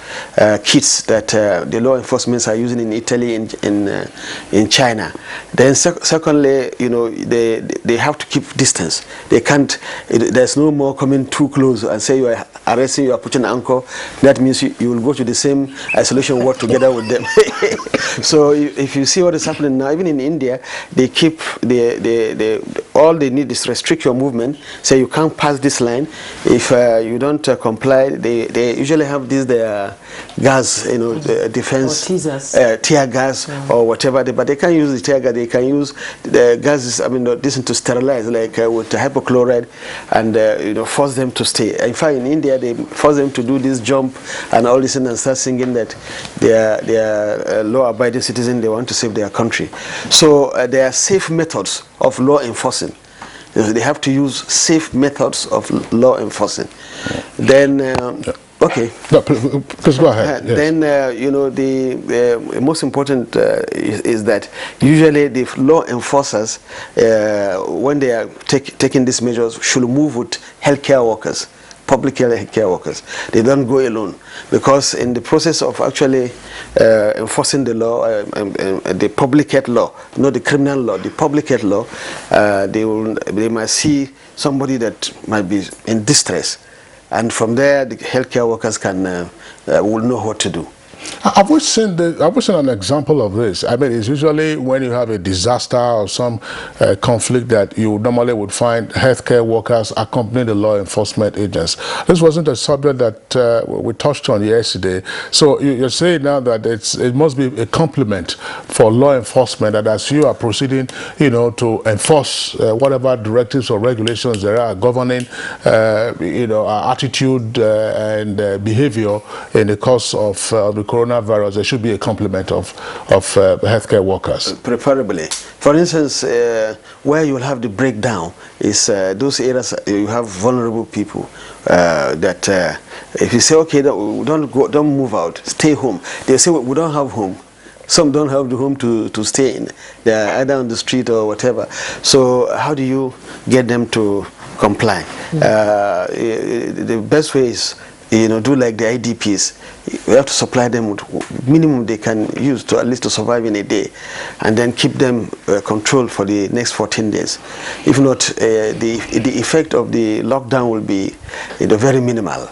kits that the law enforcement are using in Italy, in China, then secondly, they have to keep distance. They can't. There's no more coming too close and say you are arresting, you are putting an anchor. That means you will go to the same isolation ward together with them. So if you see what is happening now, even in India, they keep all they need is restrict your movement. Say you can't pass this line. If you don't comply, they usually have this gas, defense, tear gas or whatever. But they can't use the tear gas. They can use the gases. This to sterilize, like with hypochlorite, and force them to stay. In fact, in India, there, they force them to do this jump and all this, and start singing that they are law-abiding citizens. They want to save their country. So there are safe methods of law enforcing. They have to use safe methods of law enforcing. Then, okay. No, please go ahead. Yes. Then, the most important is that usually the law enforcers, when they are taking these measures, should move with healthcare workers, public healthcare workers. They don't go alone, because in the process of actually enforcing the law, the public health law, not the criminal law, the public health law, they might see somebody that might be in distress, and from there the healthcare workers will know what to do. Have we seen an example of this? I mean, it's usually when you have a disaster or some conflict that you normally would find healthcare workers accompanying the law enforcement agents. This wasn't a subject that we touched on yesterday. So you're saying now that it must be a compliment for law enforcement that as you are proceeding, to enforce whatever directives or regulations there are governing, our attitude and behavior in the course of the coronavirus, there should be a complement of healthcare workers. Preferably. For instance, where you will have the breakdown is those areas you have vulnerable people that if you say, okay, don't move out, stay home. They say, we don't have home. Some don't have the home to stay in. They are either on the street or whatever. So how do you get them to comply? The best way is, do like the IDPs. We have to supply them with minimum they can use to at least to survive in a day, and then keep them controlled for the next 14 days. If not, the effect of the lockdown will be very minimal.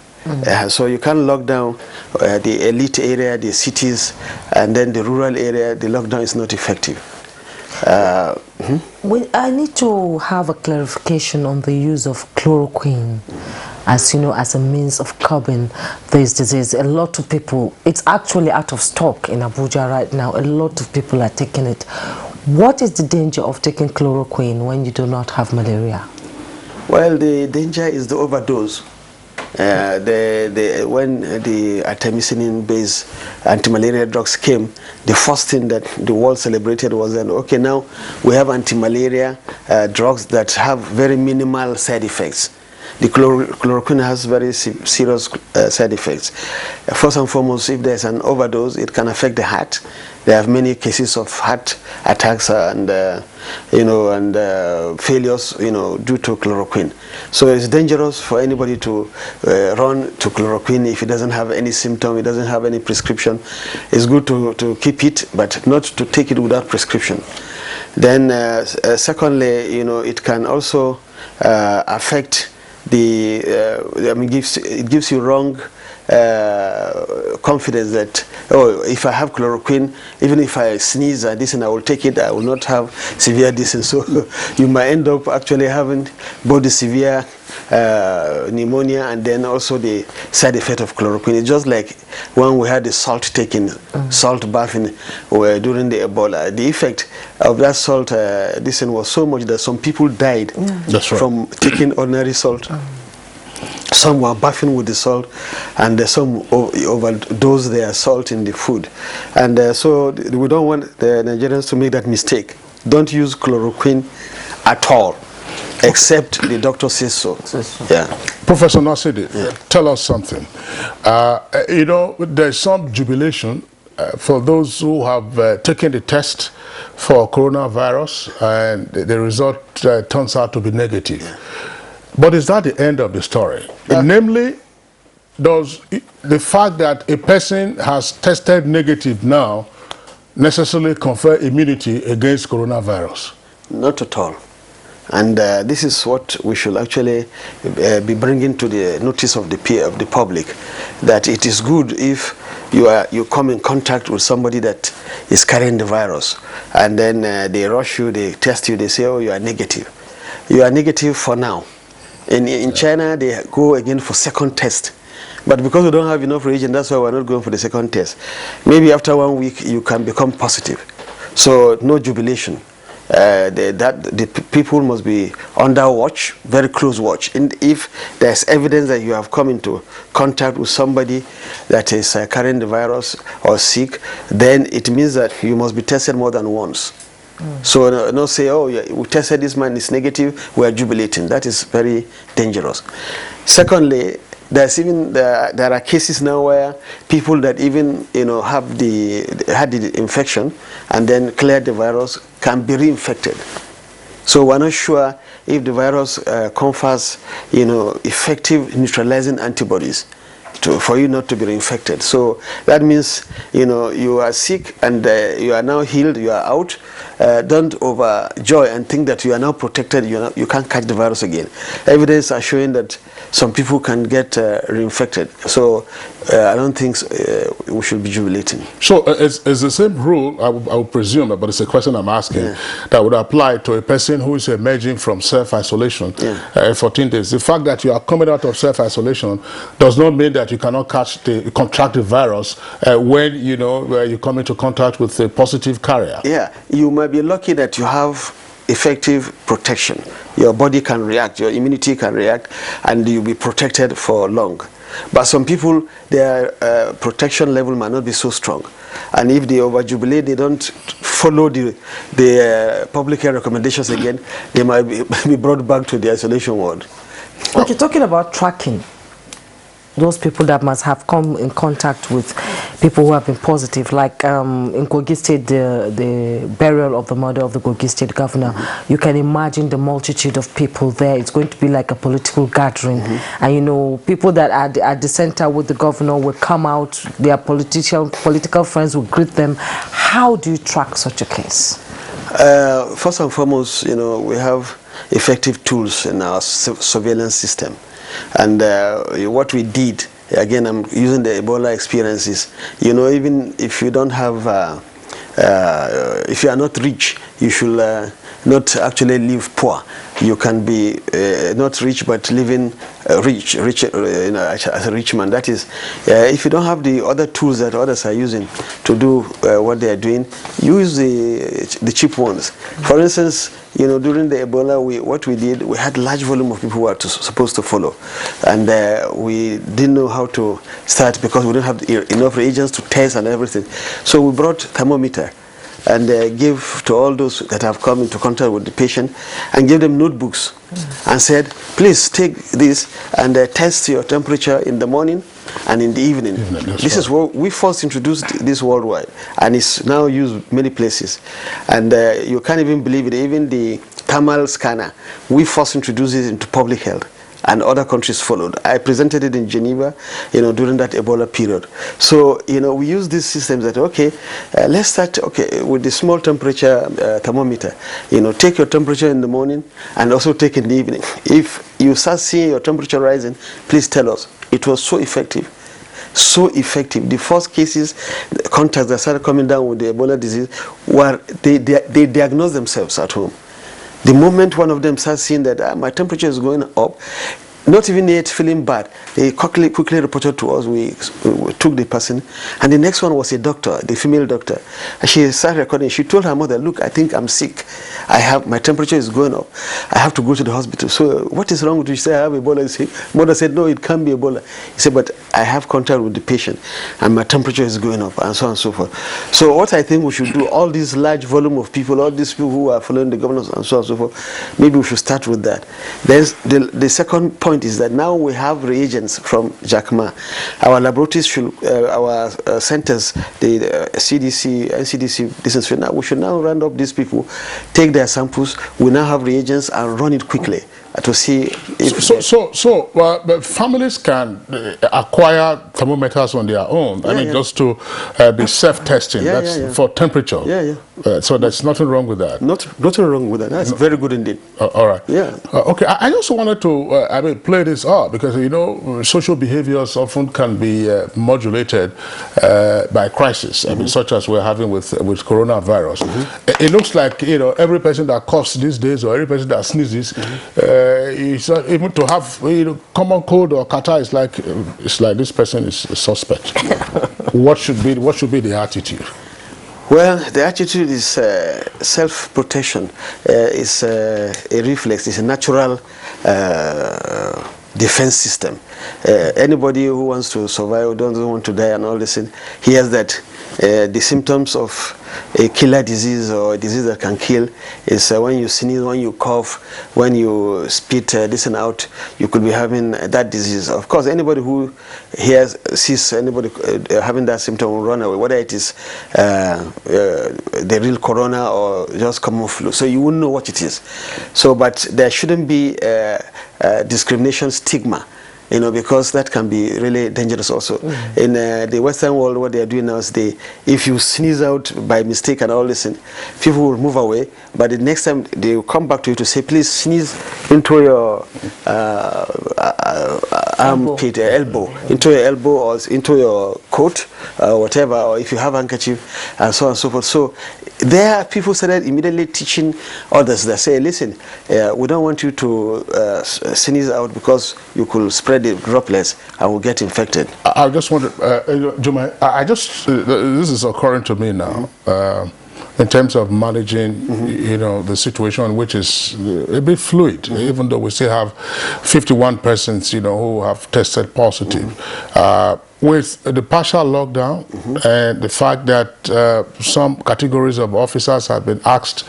So you can't lock down the elite area, the cities, and then the rural area. The lockdown is not effective. I need to have a clarification on the use of chloroquine as a means of curbing this disease. A lot of people, it's actually out of stock in Abuja right now. A lot of people are taking it. What is the danger of taking chloroquine when you do not have malaria? Well, the danger is the overdose. When the artemisinin-based anti-malaria drugs came, the first thing that the world celebrated was that, okay, now we have anti-malaria drugs that have very minimal side effects. The chloroquine has very serious side effects. First and foremost, if there's an overdose, it can affect the heart. There are many cases of heart attacks and failures, due to chloroquine. So it's dangerous for anybody to run to chloroquine if it doesn't have any symptom, it doesn't have any prescription. It's good to keep it, but not to take it without prescription. Then, secondly, it can also affect it gives you wrong confidence that, if I have chloroquine, even if I sneeze at this and I will take it, I will not have severe disease. So you might end up actually having both the severe pneumonia and then also the side effect of chloroquine. It's just like when we had the salt bathing during the Ebola. The effect of that salt was so much that some people died from taking ordinary salt. Some were bathing with the salt, and some overdosed their salt in the food. And so we don't want the Nigerians to make that mistake. Don't use chloroquine at all, except the doctor says so. Yeah. Professor Nasidi, tell us something. There's some jubilation for those who have taken the test for coronavirus, and the result turns out to be negative. Yeah. But is that the end of the story? Namely, does the fact that a person has tested negative now necessarily confer immunity against coronavirus? Not at all. And this is what we should actually be bringing to the notice of the public, that it is good if you come in contact with somebody that is carrying the virus, and then they rush you, they test you, they say, oh, you are negative. You are negative for now. In China, they go again for second test. But because we don't have enough reagent, that's why we're not going for the second test. Maybe after 1 week, you can become positive. So no jubilation. the people must be under watch, very close watch. And if there's evidence that you have come into contact with somebody that is carrying the virus or sick, then it means that you must be tested more than once. So no say, oh, yeah, we tested this man, is negative, we are jubilating. That is very dangerous. Secondly, there are cases now where people that even had the infection and then cleared the virus can be reinfected. So we're not sure if the virus confers effective neutralizing antibodies for you not to be reinfected. So that means you are sick and you are now healed, you are out. Don't overjoy and think that you are now protected, you can't catch the virus again. Evidence are showing that some people can get reinfected. So I don't think we should be jubilating. So it's the same rule, I would presume, but it's a question I'm asking, that would apply to a person who is emerging from self-isolation 14 days. The fact that you are coming out of self-isolation does not mean that you cannot contract the virus when you come into contact with a positive carrier. Yeah, you might be lucky that you have effective protection. Your body can react, your immunity can react, and you'll be protected for long. But some people, their protection level might not be so strong. And if they overjubilate, they don't follow the public health recommendations again, they might be brought back to the isolation ward. Okay, talking about tracking, those people that must have come in contact with people who have been positive, like in Kogi State, the burial of the mother of the Kogi State governor, you can imagine the multitude of people there. It's going to be like a political gathering. And people that are at the center with the governor will come out, their political friends will greet them. How do you track such a case? First and foremost, we have effective tools in our surveillance system. And what we did, again, I'm using the Ebola experiences, even if you don't have, if you are not rich, you should not actually live poor. You can be not rich but living rich as a rich man. That is, if you don't have the other tools that others are using to do what they are doing, use the cheap ones. For instance, during the Ebola, what we did, we had large volume of people who were supposed to follow, and we didn't know how to start because we didn't have enough reagents to test and everything. So we brought thermometer and give to all those that have come into contact with the patient and give them notebooks and said, please take this and test your temperature in the morning and in the evening. This is what we first introduced this worldwide, and it's now used many places. And you can't even believe it, even the thermal scanner, we first introduced it into public health. And other countries followed. I presented it in Geneva, during that Ebola period. So, we use these systems that, let's start, with the small temperature thermometer. Take your temperature in the morning and also take in the evening. If you start seeing your temperature rising, please tell us. It was so effective. So effective. The first cases, the contacts that started coming down with the Ebola disease, they diagnosed themselves at home. The moment one of them starts seeing that my temperature is going up, not even yet feeling bad, they quickly reported to us. We took the person, and the next one was a doctor, the female doctor. And she started recording. She told her mother, look, I think I'm sick. My temperature is going up. I have to go to the hospital. So what is wrong with you? She said, I have Ebola. Mother said, no, it can't be Ebola. He said, but I have contact with the patient, and my temperature is going up, and so on and so forth. So what I think we should do, all this large volume of people, all these people who are following the governors, and so on and so forth, maybe we should start with that. There's the second point is that now we have reagents from JACMA. Our laboratories should, our centers, the CDC, NCDC, we should now round up these people, take their samples. We now have reagents and run it quickly to see if... But families can acquire thermometers on their own. Just to be self-testing. For temperature. So there's nothing wrong with that. Nothing wrong with that. That's very good indeed. All right. Okay. I also wanted to play this up because social behaviors often can be modulated by crisis. Such as we're having with coronavirus. It looks like every person that coughs these days or every person that sneezes. Even to have common cold or catarrh, it's like this person is a suspect. What should be the attitude? Well, the attitude is self-protection. It's a reflex. It's a natural defense system. Anybody who wants to survive, or doesn't want to die and all this, he has that. The symptoms of a killer disease or a disease that can kill is when you sneeze, when you cough, when you spit this and out, you could be having that disease. Of course, anybody who sees anybody having that symptom will run away, whether it is the real corona or just common flu. So you wouldn't know what it is. So, but there shouldn't be discrimination, stigma. Because that can be really dangerous also. In the Western world, what they are doing now is if you sneeze out by mistake and all this, people will move away, but the next time they will come back to you to say, please sneeze into your armpit, elbow, into your elbow or into your coat, whatever, or if you have a handkerchief, and so on and so forth. So there people started immediately teaching others that say, listen, we don't want you to sneeze out because you could spread the droplets and will get infected. I just wanted, Juma, this is occurring to me now. In terms of managing, the situation, which is a bit fluid, even though we still have 51 persons, who have tested positive. With the partial lockdown and the fact that some categories of officers have been asked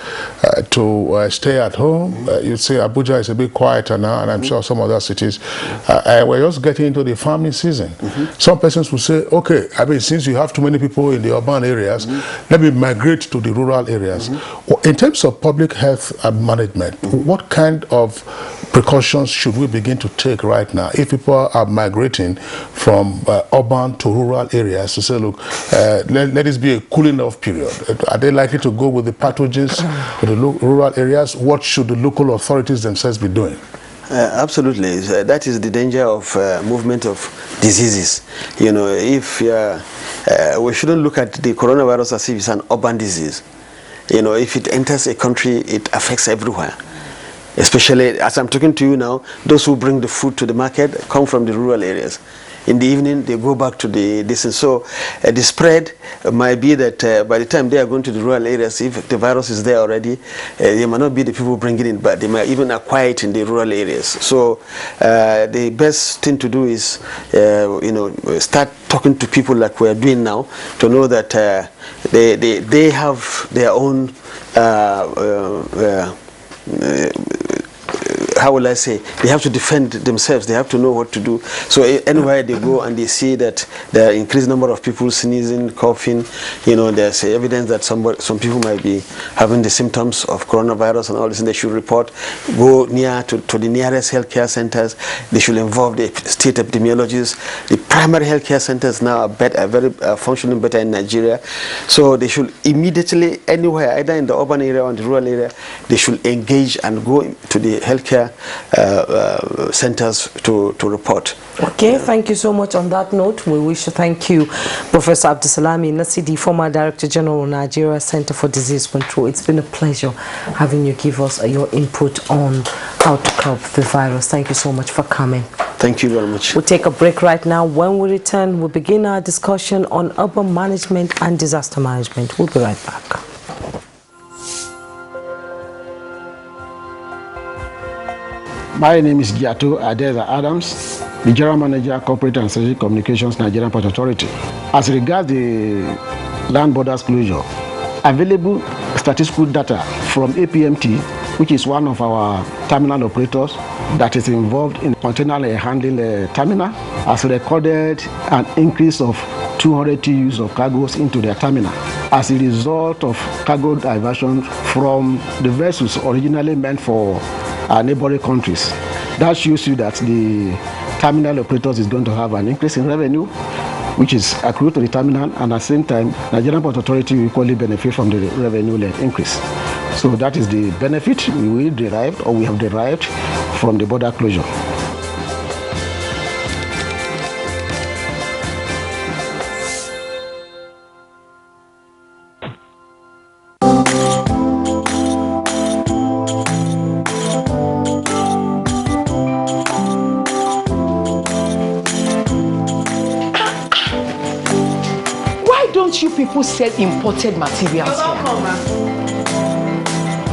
to stay at home, you'd say Abuja is a bit quieter now, and I'm sure some other cities. We're just getting into the farming season. Some persons will say, okay, since you have too many people in the urban areas, let me migrate to the rural areas. In terms of public health and management, what kind of precautions should we begin to take right now if people are migrating from urban to rural areas to say, look, let this be a cooling off period? Are they likely to go with the pathogens to the rural areas? What should the local authorities themselves be doing? Absolutely. That is the danger of movement of diseases. If we shouldn't look at the coronavirus as if it's an urban disease. If it enters a country, it affects everywhere. Especially, as I'm talking to you now, those who bring the food to the market come from the rural areas. In the evening, they go back to the distance. So the spread might be that by the time they are going to the rural areas, if the virus is there already, they might not be the people bringing it, but they might even acquire it in the rural areas. So the best thing to do is, start talking to people like we're doing now to know that they have their own how will I say, they have to defend themselves, they have to know what to do. So anywhere they go and they see that there are increased number of people sneezing, coughing, there's evidence that some people might be having the symptoms of coronavirus and all this, and they should report, go near to the nearest healthcare centers. They should involve the state epidemiologists. The primary healthcare centers now are very functioning better in Nigeria. So they should immediately, anywhere, either in the urban area or in the rural area, they should engage and go to the healthcare centers to report. Okay, thank you so much. On that note, we wish to thank you, Professor Abdulsalami Nasidi, former Director General of Nigeria Center for Disease Control. It's been a pleasure having you give us your input on how to curb the virus. Thank you so much for coming. Thank you very much. We'll take a break right now. When we return, we'll begin our discussion on urban management and disaster management. We'll be right back. My name is Giato Adeza Adams, the General Manager, Corporate and Strategic Communications, Nigerian Port Authority. As regards the land borders closure, available statistical data from APMT, which is one of our terminal operators that is involved in container handling terminal, has recorded an increase of 200 TEUs of cargoes into their terminal as a result of cargo diversion from the vessels originally meant for neighboring countries. That shows you that the terminal operators is going to have an increase in revenue, which is accrued to the terminal, and at the same time, Nigerian Port Authority will equally benefit from the revenue increase. So that is the benefit we have derived from the border closure. people sell imported materials here.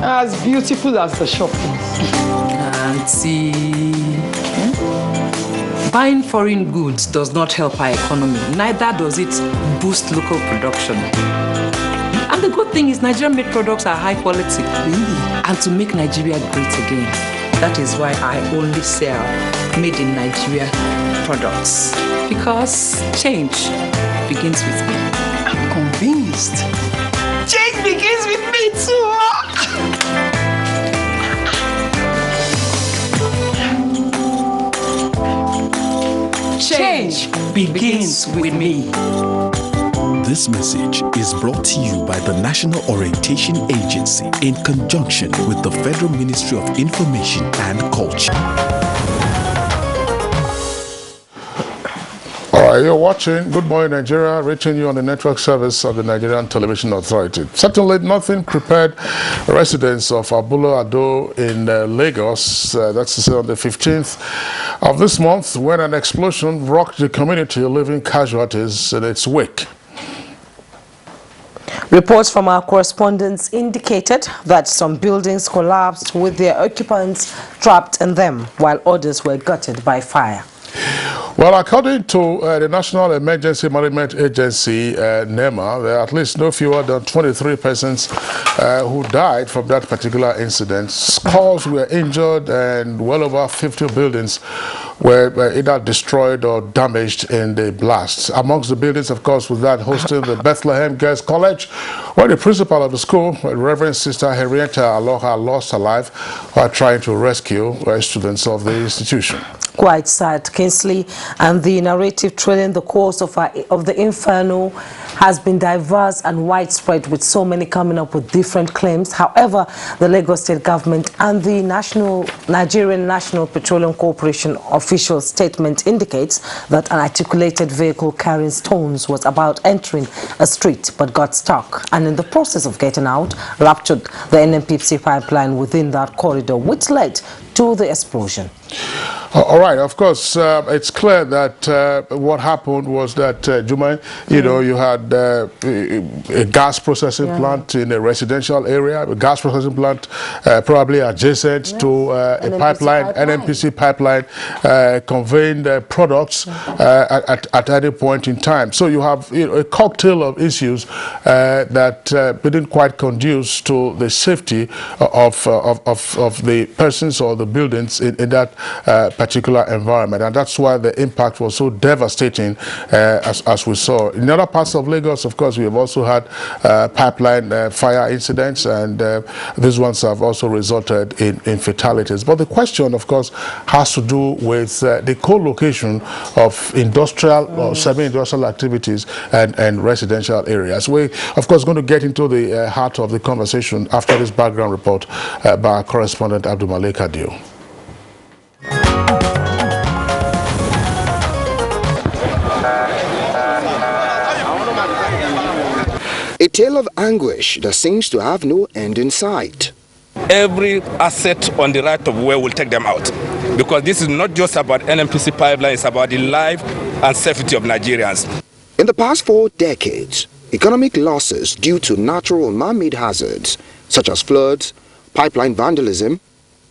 As beautiful as the shop is. Auntie, buying foreign goods does not help our economy. Neither does it boost local production. And the good thing is Nigerian-made products are high quality. And to make Nigeria great again, that is why I only sell made in Nigeria products. Because change begins with me. I'm convinced. Change begins with me too. Change begins with me. This message is brought to you by the National Orientation Agency in conjunction with the Federal Ministry of Information and Culture. You're watching Good Morning Nigeria, reaching you on the network service of the Nigerian Television Authority. Certainly nothing prepared residents of Abula Ado in Lagos, that's to say on the 15th of this month, when an explosion rocked the community, leaving casualties in its wake. Reports from our correspondents indicated that some buildings collapsed with their occupants trapped in them, while others were gutted by fire. Well, according to the National Emergency Management Agency, NEMA, there are at least no fewer than 23 persons who died from that particular incident. Scores were injured and well over 50 buildings were either destroyed or damaged in the blast. Amongst the buildings, of course, was that hosting the Bethlehem Girls College, where the principal of the school, Reverend Sister Henrietta Aloha, lost her life while trying to rescue students of the institution. Quite sad, Kingsley, and the narrative trailing the course of the inferno has been diverse and widespread, with so many coming up with different claims. However, the Lagos State government and the Nigerian National Petroleum Corporation official statement indicates that an articulated vehicle carrying stones was about entering a street but got stuck, and in the process of getting out, ruptured the NNPC pipeline within that corridor, which led to the explosion. All right, of course, it's clear that what happened was that, Juma, you had a gas processing plant in a residential area, a gas processing plant probably adjacent to a pipeline, NNPC pipeline, conveying products at any point in time. So you have a cocktail of issues that didn't quite conduce to the safety of the persons or the buildings in that particular environment, and that's why the impact was so devastating as we saw. In other parts of Lagos, of course, we have also had pipeline fire incidents, and these ones have also resulted in fatalities. But the question, of course, has to do with the co-location of industrial or semi-industrial activities and residential areas. We, of course, going to get into the heart of the conversation after this background report by our correspondent Abdul Malik Adio. A tale of anguish that seems to have no end in sight. Every asset on the right of way will take them out, because this is not just about NNPC pipeline, it's about the life and safety of Nigerians. In the past 4 decades, economic losses due to natural and man-made hazards such as floods, pipeline vandalism,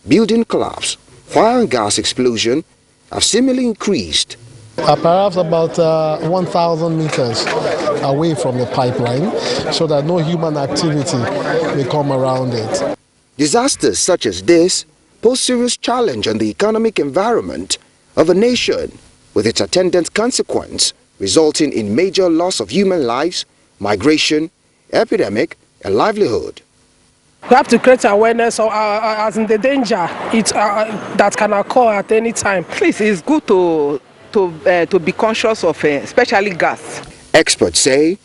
building collapse, fire and gas explosion have seemingly increased. Perhaps about 1,000 meters away from the pipeline, so that no human activity may come around it. Disasters such as this pose serious challenge on the economic environment of a nation, with its attendant consequence resulting in major loss of human lives, migration, epidemic, and livelihood. We have to create awareness of, as in the danger that can occur at any time. Please, it's good to be conscious of especially gas. Experts say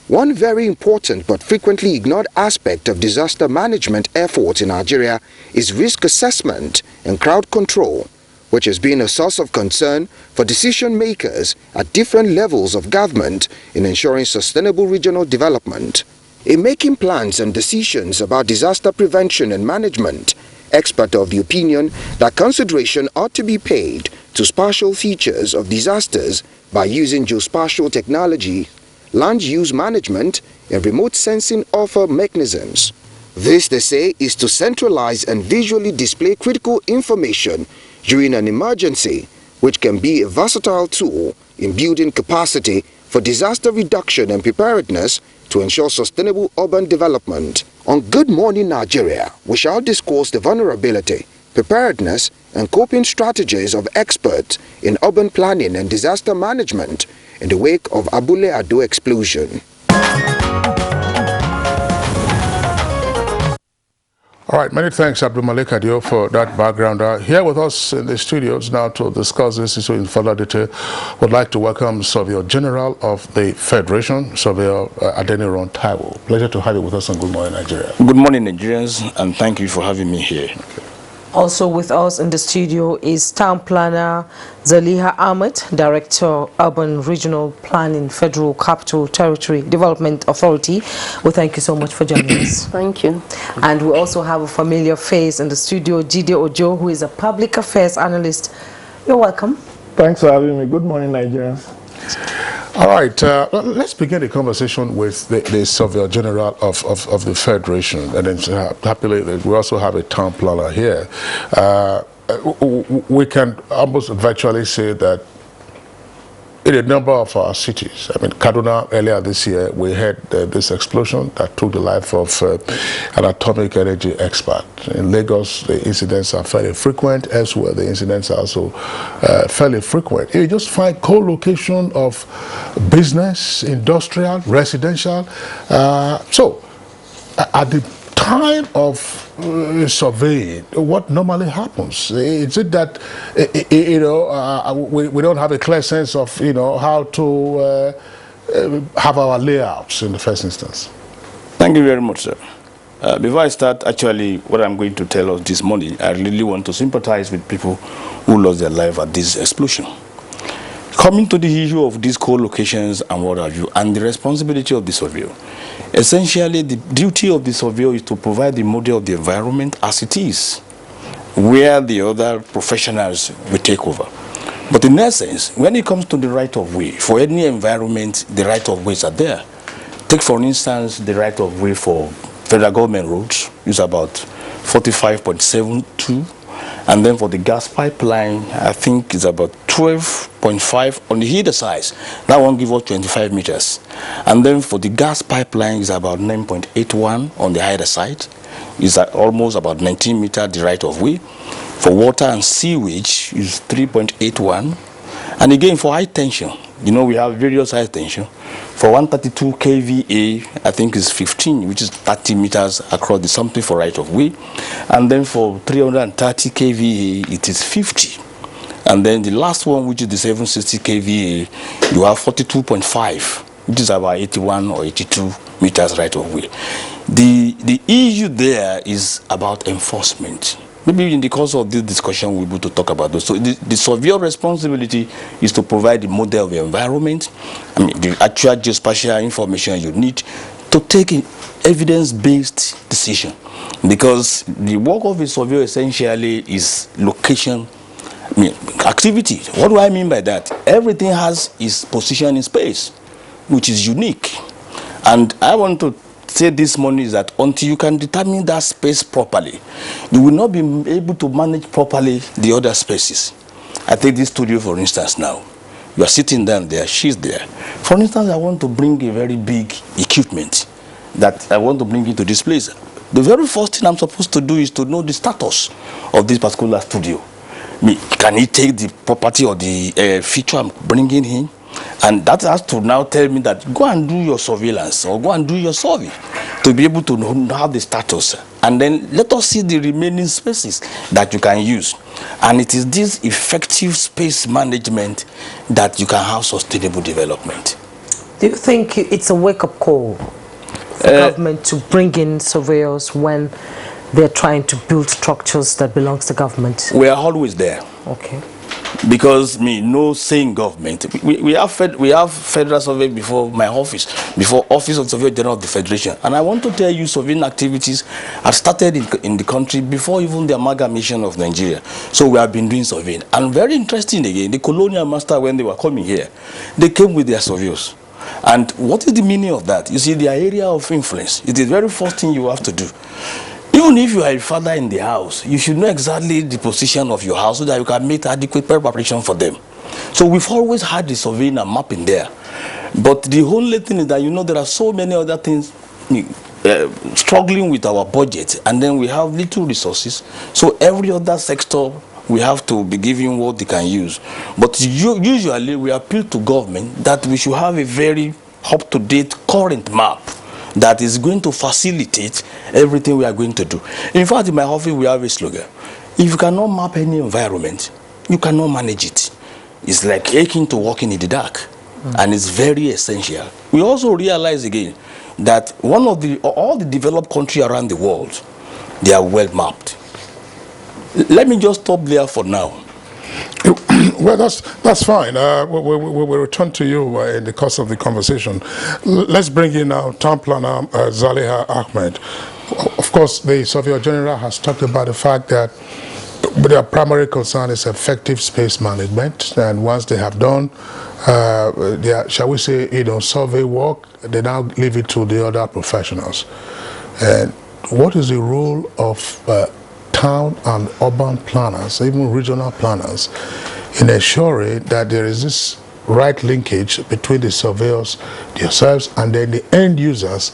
one very important but frequently ignored aspect of disaster management efforts in Nigeria is risk assessment and crowd control, which has been a source of concern for decision makers at different levels of government in ensuring sustainable regional development. In making plans and decisions about disaster prevention and management, experts are of the opinion that consideration ought to be paid to spatial features of disasters by using geospatial technology land use management, and remote sensing offer mechanisms. This, they say, is to centralize and visually display critical information during an emergency, which can be a versatile tool in building capacity for disaster reduction and preparedness to ensure sustainable urban development. On Good Morning Nigeria, we shall discuss the vulnerability, preparedness, and coping strategies of experts in urban planning and disaster management in the wake of Abule Ado explosion. All right, many thanks, Abdul Malik Adio, for that background. Here with us in the studios now to discuss this issue in further detail, would like to welcome Surveyor General of the Federation, Surveyor Adeniran Taiwo. Pleasure to have you with us on Good Morning Nigeria. Good morning, Nigerians, and thank you for having me here. Okay. Also with us in the studio is Town Planner Zaliha Ahmed, Director, Urban Regional Planning, Federal Capital Territory Development Authority. Well, thank you so much for joining us. Thank you. And we also have a familiar face in the studio, Jide Ojo, who is a Public Affairs Analyst. You're welcome. Thanks for having me. Good morning, Nigerians. All right, let's begin the conversation with the Surveyor General of the Federation, and then happily we also have a town planner here. We can almost virtually say that in a number of our cities, I mean, Kaduna earlier this year, we had this explosion that took the life of an atomic energy expert. In Lagos, the incidents are fairly frequent. Elsewhere, the incidents are also fairly frequent. You just find co-location of business, industrial, residential. So, at the time of surveying, what normally happens? Is it that we don't have a clear sense of how to have our layouts in the first instance? Thank you very much, sir. Before I start, actually, what I'm going to tell us this morning, I really want to sympathize with people who lost their life at this explosion. Coming to the issue of these co-locations and what have you, and the responsibility of the surveyor. Essentially, the duty of the surveyor is to provide the model of the environment as it is, where the other professionals will take over. But in essence, when it comes to the right of way, for any environment, the right of ways are there. Take, for instance, the right of way for federal government roads is about 45.72. And then for the gas pipeline, I think it's about 12.5 on the hither side. That one gives us 25 meters. And then for the gas pipeline, it's about 9.81 on the hither side. It's almost about 19 meters the right of way. For water and sewage, is 3.81. And again, for high tension, we have various high tension. For 132 kVA, I think it's 15, which is 30 meters across the something for right of way. And then for 330 kVA, it is 50. And then the last one, which is the 760 kVA, you have 42.5, which is about 81 or 82 meters right of way. The issue there is about enforcement. Maybe in the course of this discussion, we'll be able to talk about those. So the surveyor responsibility is to provide the model of the environment, the actual geospatial information you need to take an evidence-based decision. Because the work of a surveyor essentially is location, activity. What do I mean by that? Everything has its position in space, which is unique. And I want to say this morning is that until you can determine that space properly, you will not be able to manage properly the other spaces. I take this studio for instance now. You are sitting down there, she's there. For instance, I want to bring a very big equipment that I want to bring into this place. The very first thing I'm supposed to do is to know the status of this particular studio. Can he take the property or the feature I'm bringing in? And that has to now tell me that go and do your surveillance or go and do your survey to be able to have the status. And then let us see the remaining spaces that you can use. And it is this effective space management that you can have sustainable development. Do you think it's a wake-up call for government to bring in surveyors when they're trying to build structures that belong to government? We are always there. Okay. Because no saying government. We have federal survey before my office, before Office of Surveyor General of the Federation. And I want to tell you, surveying activities have started in the country before even the amalgamation of Nigeria. So we have been doing surveying. And very interesting again, the colonial master, when they were coming here, they came with their surveyors. And what is the meaning of that? You see, the area of influence is the very first thing you have to do. Even if you are a father in the house, you should know exactly the position of your house so that you can make adequate preparation for them. So we've always had the surveying and mapping there. But the only thing is that, you know, there are so many other things struggling with our budget, and then we have little resources. So every other sector, we have to be giving what they can use. But usually we appeal to government that we should have a very up-to-date current map that is going to facilitate everything we are going to do. In fact, in my office, we have a slogan. If you cannot map any environment, you cannot manage it. It's like aching to walking in the dark, and it's very essential. We also realize again that all the developed countries around the world, they are well mapped. Let me just stop there for now. Well, that's fine. We'll return to you in the course of the conversation. Let's bring in now Town Planner Zaliha Ahmed. Of course, the Surveyor General has talked about the fact that their primary concern is effective space management, and once they have done their, shall we say, survey work, they now leave it to the other professionals. And what is the role of town and urban planners, even regional planners, in ensuring that there is this right linkage between the surveyors, yourselves, and then the end users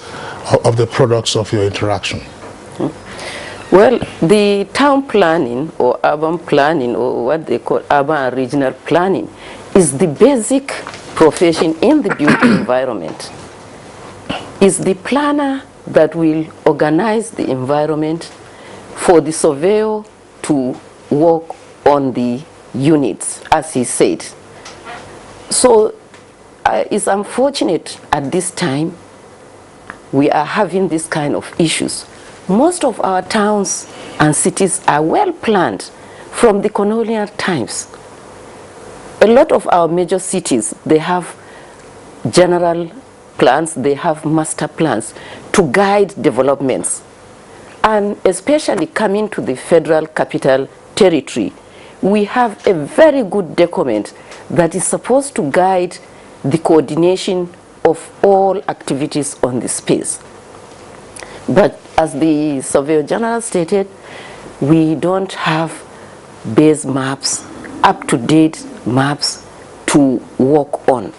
of the products of your interaction? Well, the town planning or urban planning, or what they call urban and regional planning, is the basic profession in the built environment. It's the planner that will organize the environment for the surveyor to work on the units, as he said. So it's unfortunate at this time we are having this kind of issues. Most of our towns and cities are well planned from the colonial times. A lot of our major cities, they have general plans, they have master plans to guide developments. And especially coming to the Federal Capital Territory, we have a very good document that is supposed to guide the coordination of all activities on the space. But as the Surveyor General stated, we don't have base maps, up-to-date maps to work on.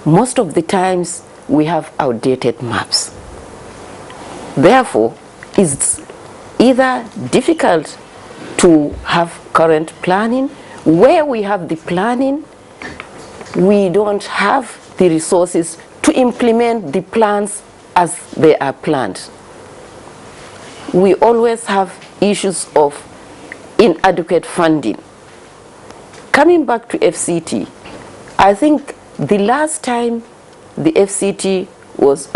Most of the times we have outdated maps. Therefore, it's either difficult to have current planning. Where we have the planning, we don't have the resources to implement the plans as they are planned. We always have issues of inadequate funding. Coming back to FCT, I think the last time the FCT was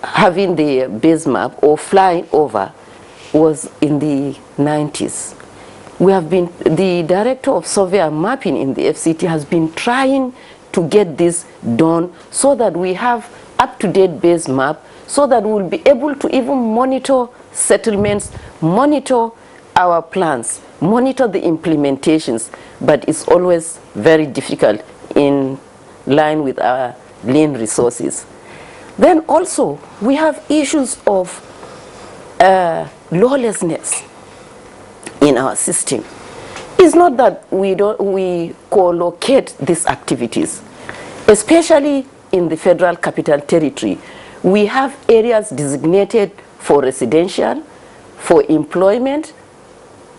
having the base map or flying over was in the 90s. We have been, the director of survey and mapping in the FCT has been trying to get this done so that we have up-to-date base map, so that we'll be able to even monitor settlements, monitor our plans, monitor the implementations, but it's always very difficult in line with our lean resources. Then also, we have issues of lawlessness in our system. It's not that we co-locate these activities, especially in the Federal Capital Territory. We have areas designated for residential, for employment,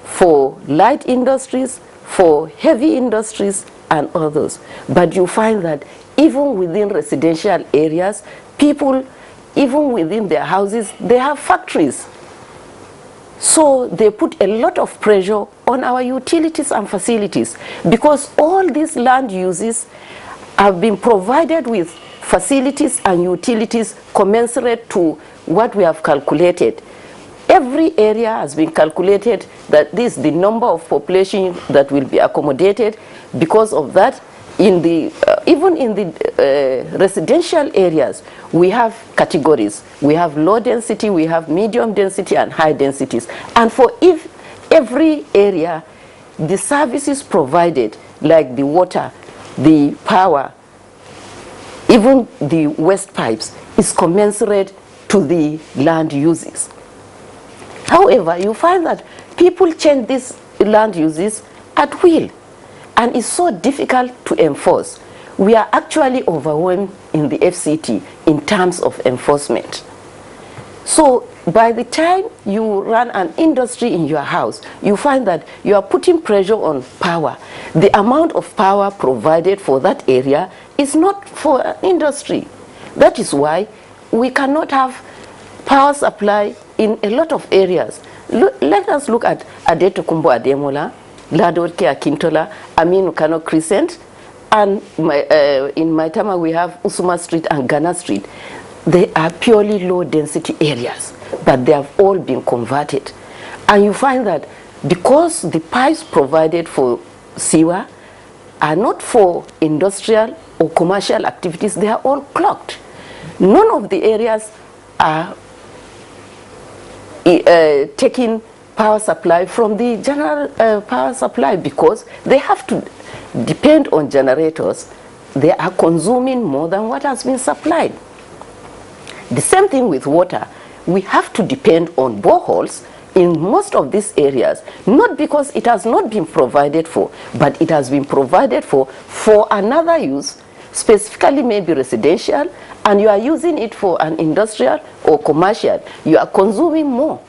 for light industries, for heavy industries, and others. But you find that even within residential areas, people, even within their houses, they have factories. So they put a lot of pressure on our utilities and facilities, because all these land uses have been provided with facilities and utilities commensurate to what we have calculated. Every area has been calculated that this is the number of population that will be accommodated. Because of that, in the even in the residential areas, we have categories. We have low density, we have medium density, and high densities. And for every area, the services provided like the water, the power, even the waste pipes, is commensurate to the land uses. However, you find that people change these land uses at will, and it's so difficult to enforce. We are actually overwhelmed in the FCT in terms of enforcement. So by the time you run an industry in your house, you find that you are putting pressure on power. The amount of power provided for that area is not for an industry. That is why we cannot have power supply in a lot of areas. Let us look at Adetokumbo Ademola, Ladorke Akintola, Aminu Kano Crescent, and in Maitama we have Usuma Street and Ghana Street. They are purely low density areas, but they have all been converted. And you find that because the pipes provided for sewer are not for industrial or commercial activities, they are all clogged. None of the areas are taking power supply from the general power supply because they have to depend on generators. They are consuming more than what has been supplied. The same thing with water. We have to depend on boreholes in most of these areas, not because it has not been provided for, but it has been provided for another use, specifically maybe residential, and you are using it for an industrial or commercial. You are consuming more.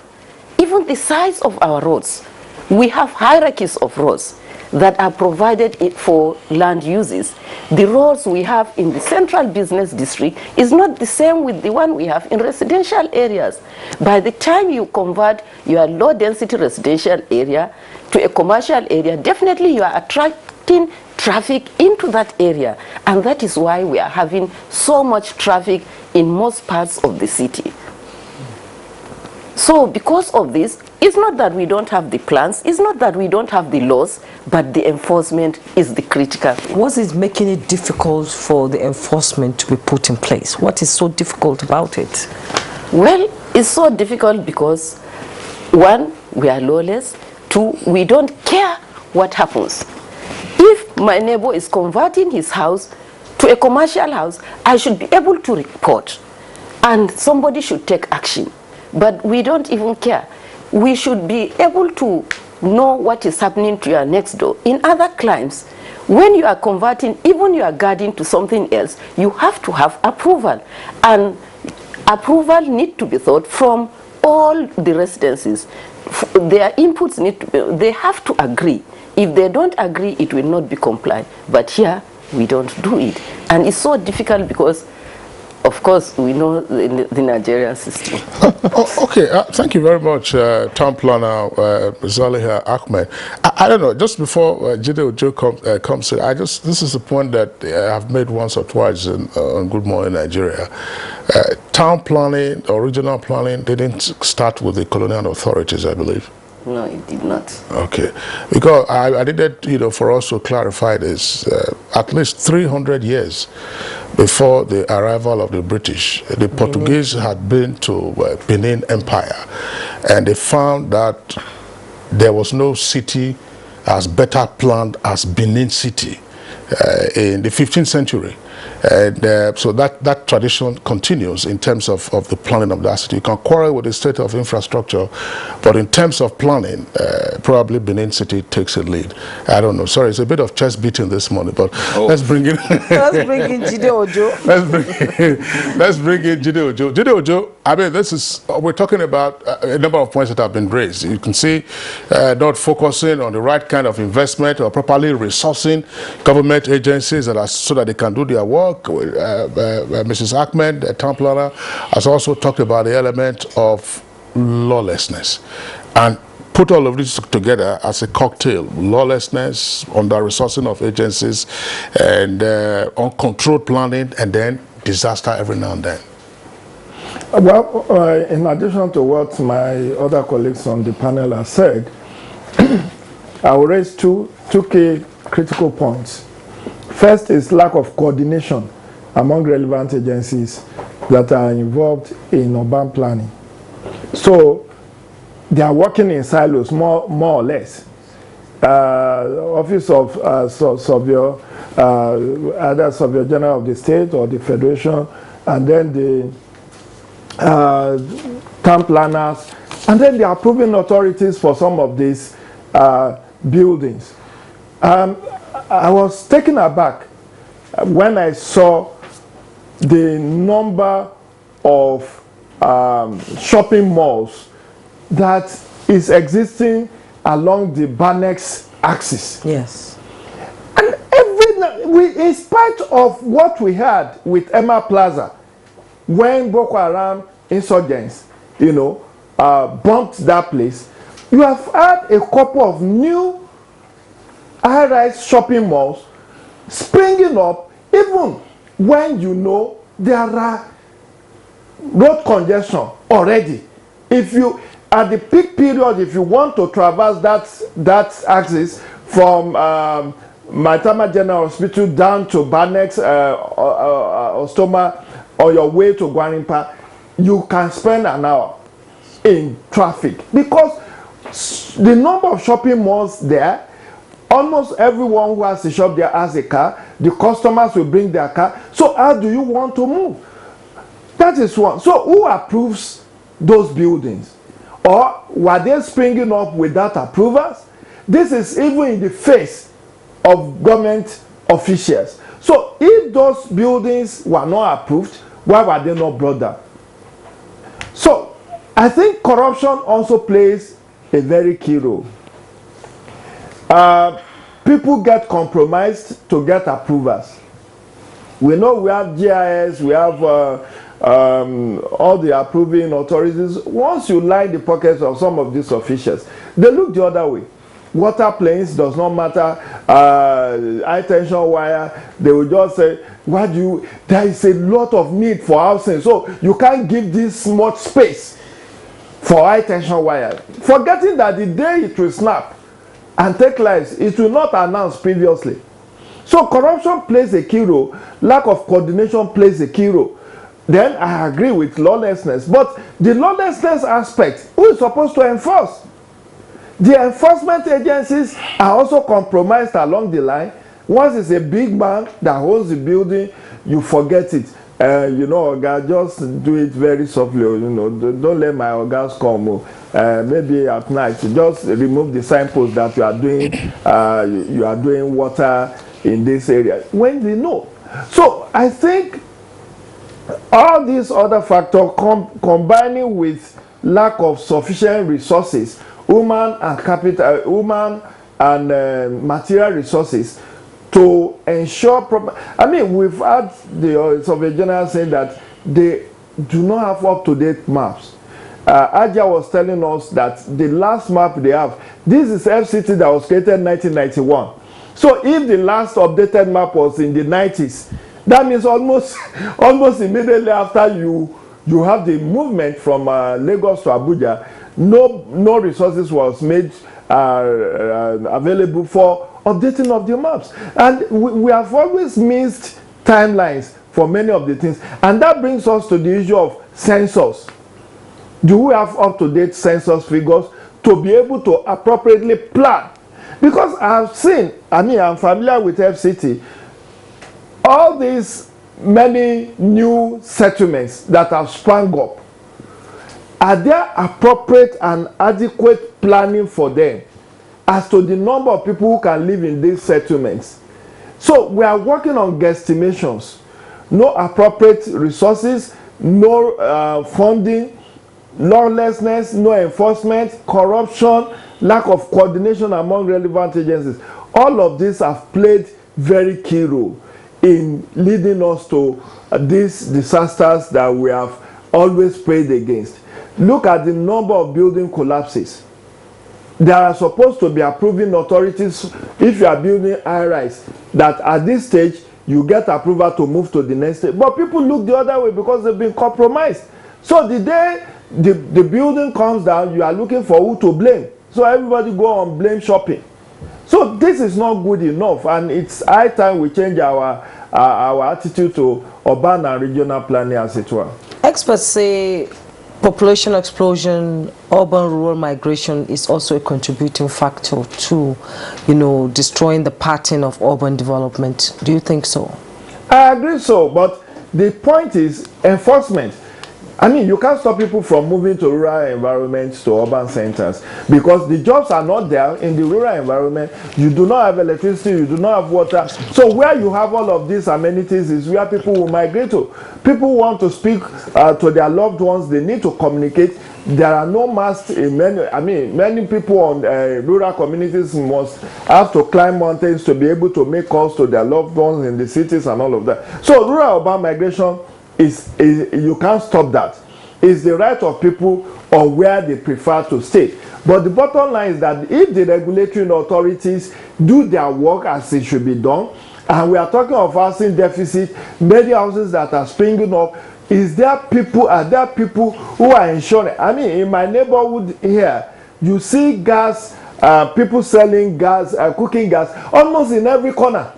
Even the size of our roads, we have hierarchies of roads that are provided for land uses. The roads we have in the central business district is not the same with the one we have in residential areas. By the time you convert your low density residential area to a commercial area, definitely you are attracting traffic into that area, and that is why we are having so much traffic in most parts of the city. So because of this, it's not that we don't have the plans, it's not that we don't have the laws, but the enforcement is the critical. What is making it difficult for the enforcement to be put in place? What is so difficult about it? Well, it's so difficult because, one, we are lawless. Two, we don't care what happens. If my neighbor is converting his house to a commercial house, I should be able to report and somebody should take action. But we don't even care. We should be able to know what is happening to your next door. In other climes, when you are converting, even your garden to something else, you have to have approval. And approval need to be thought from all the residences. Their inputs need to be, they have to agree. If they don't agree, it will not be complied. But here, we don't do it. And it's so difficult because, of course, we know the Nigerian system. Okay, thank you very much, Town Planner Zaliha Ahmed. I don't know, just before Jide Ojo comes in, this is a point that I've made once or twice on Good Morning Nigeria. Town planning or regional planning didn't start with the colonial authorities, I believe. No, it did not. Okay, because I needed, for us to clarify this. At least 300 years before the arrival of the British, the Portuguese had been to Benin Empire, and they found that there was no city as better planned as Benin City in the 15th century. And so that tradition continues in terms of the planning of that city. You can quarrel with the state of infrastructure, but in terms of planning, probably Benin City takes a lead. I don't know. Sorry, it's a bit of chest beating this morning, but let's bring in let's bring in Jide Ojo. let's bring in Jide Ojo. Jide Ojo, I mean, we're talking about a number of points that have been raised. You can see not focusing on the right kind of investment or properly resourcing government agencies so that they can do their work. Mrs. Ahmed, the town planner, has also talked about the element of lawlessness and put all of this together as a cocktail: lawlessness, under-resourcing of agencies, and uncontrolled planning, and then disaster every now and then. Well, in addition to what my other colleagues on the panel have said, I will raise two key critical points. First is lack of coordination among relevant agencies that are involved in urban planning. So they are working in silos more or less. Office of Surveyor, either Surveyor General of the state or the federation, and then the town planners, and then the approving authorities for some of these buildings. I was taken aback when I saw the number of shopping malls that is existing along the Banex axis. Yes. And in spite of what we had with Emma Plaza, when Boko Haram insurgents, bombed that place, you have had a couple of new high-rise shopping malls springing up, even when there are road congestion already. If you, at the peak period, if you want to traverse that axis from Maitama General Hospital down to Banex, Ostoma, on your way to Gwarimpa, you can spend an hour in traffic because the number of shopping malls there, almost everyone who has a shop there has a car. The customers will bring their car. So how do you want to move? That is one. So who approves those buildings? Or were they springing up without approvals? This is even in the face of government officials. So if those buildings were not approved, why were they not brought down? So I think corruption also plays a very key role. People get compromised to get approvals. We know we have GIS, we have all the approving authorities. Once you line the pockets of some of these officials, they look the other way. Water planes does not matter, high tension wire, they will just say, there is a lot of need for housing, so you can't give this much space for high tension wire. Forgetting that the day it will snap and take lives, it will not announce previously. So corruption plays a key role, lack of coordination plays a key role. Then I agree with lawlessness, but the lawlessness aspect, who is supposed to enforce? The enforcement agencies are also compromised along the line. Once it's a big man that owns the building, you forget it. Oga, just do it very softly. Don't let my Ogas come. Maybe at night, just remove the signpost that you are doing water in this area. When they know. So I think all these other factors combining with lack of sufficient resources, human and material resources, to ensure proper. I mean, we've had the Surveyor General saying that they do not have up-to-date maps. Aja was telling us that the last map they have, this is FCT that was created in 1991. So if the last updated map was in the 90s, that means almost immediately after you have the movement from Lagos to Abuja, no resources was made available for updating of the maps. And we have always missed timelines for many of the things. And that brings us to the issue of census. Do we have up-to-date census figures to be able to appropriately plan? Because I'm familiar with FCT. All these many new settlements that have sprung up, are there appropriate and adequate planning for them as to the number of people who can live in these settlements? So we are working on guesstimations. No appropriate resources, no funding, lawlessness, no enforcement, corruption, lack of coordination among relevant agencies. All of these have played very key role in leading us to these disasters that we have always prayed against. Look at the number of building collapses. There are supposed to be approving authorities if you are building high-rise, that at this stage you get approval to move to the next stage. But people look the other way because they've been compromised. So the day the building comes down, you are looking for who to blame. So everybody go on blame shopping. So this is not good enough, and it's high time we change our attitude to urban and regional planning, as it were. Experts say population explosion, urban-rural migration is also a contributing factor to, destroying the pattern of urban development. Do you think so? I agree so, but the point is enforcement. I mean, you can't stop people from moving to rural environments to urban centers because the jobs are not there in the rural environment. You do not have electricity, you do not have water. So where you have all of these amenities is where people will migrate to. People want to speak to their loved ones. They need to communicate. There are no masts in many people on rural communities must have to climb mountains to be able to make calls to their loved ones in the cities and all of that. So rural urban migration is you can't stop that. It's the right of people on where they prefer to stay. But the bottom line is that if the regulatory authorities do their work as it should be done, and we are talking of housing deficit, many houses that are springing up, are there people who are ensuring? I mean, in my neighborhood here, you see gas, people selling gas, cooking gas, almost in every corner.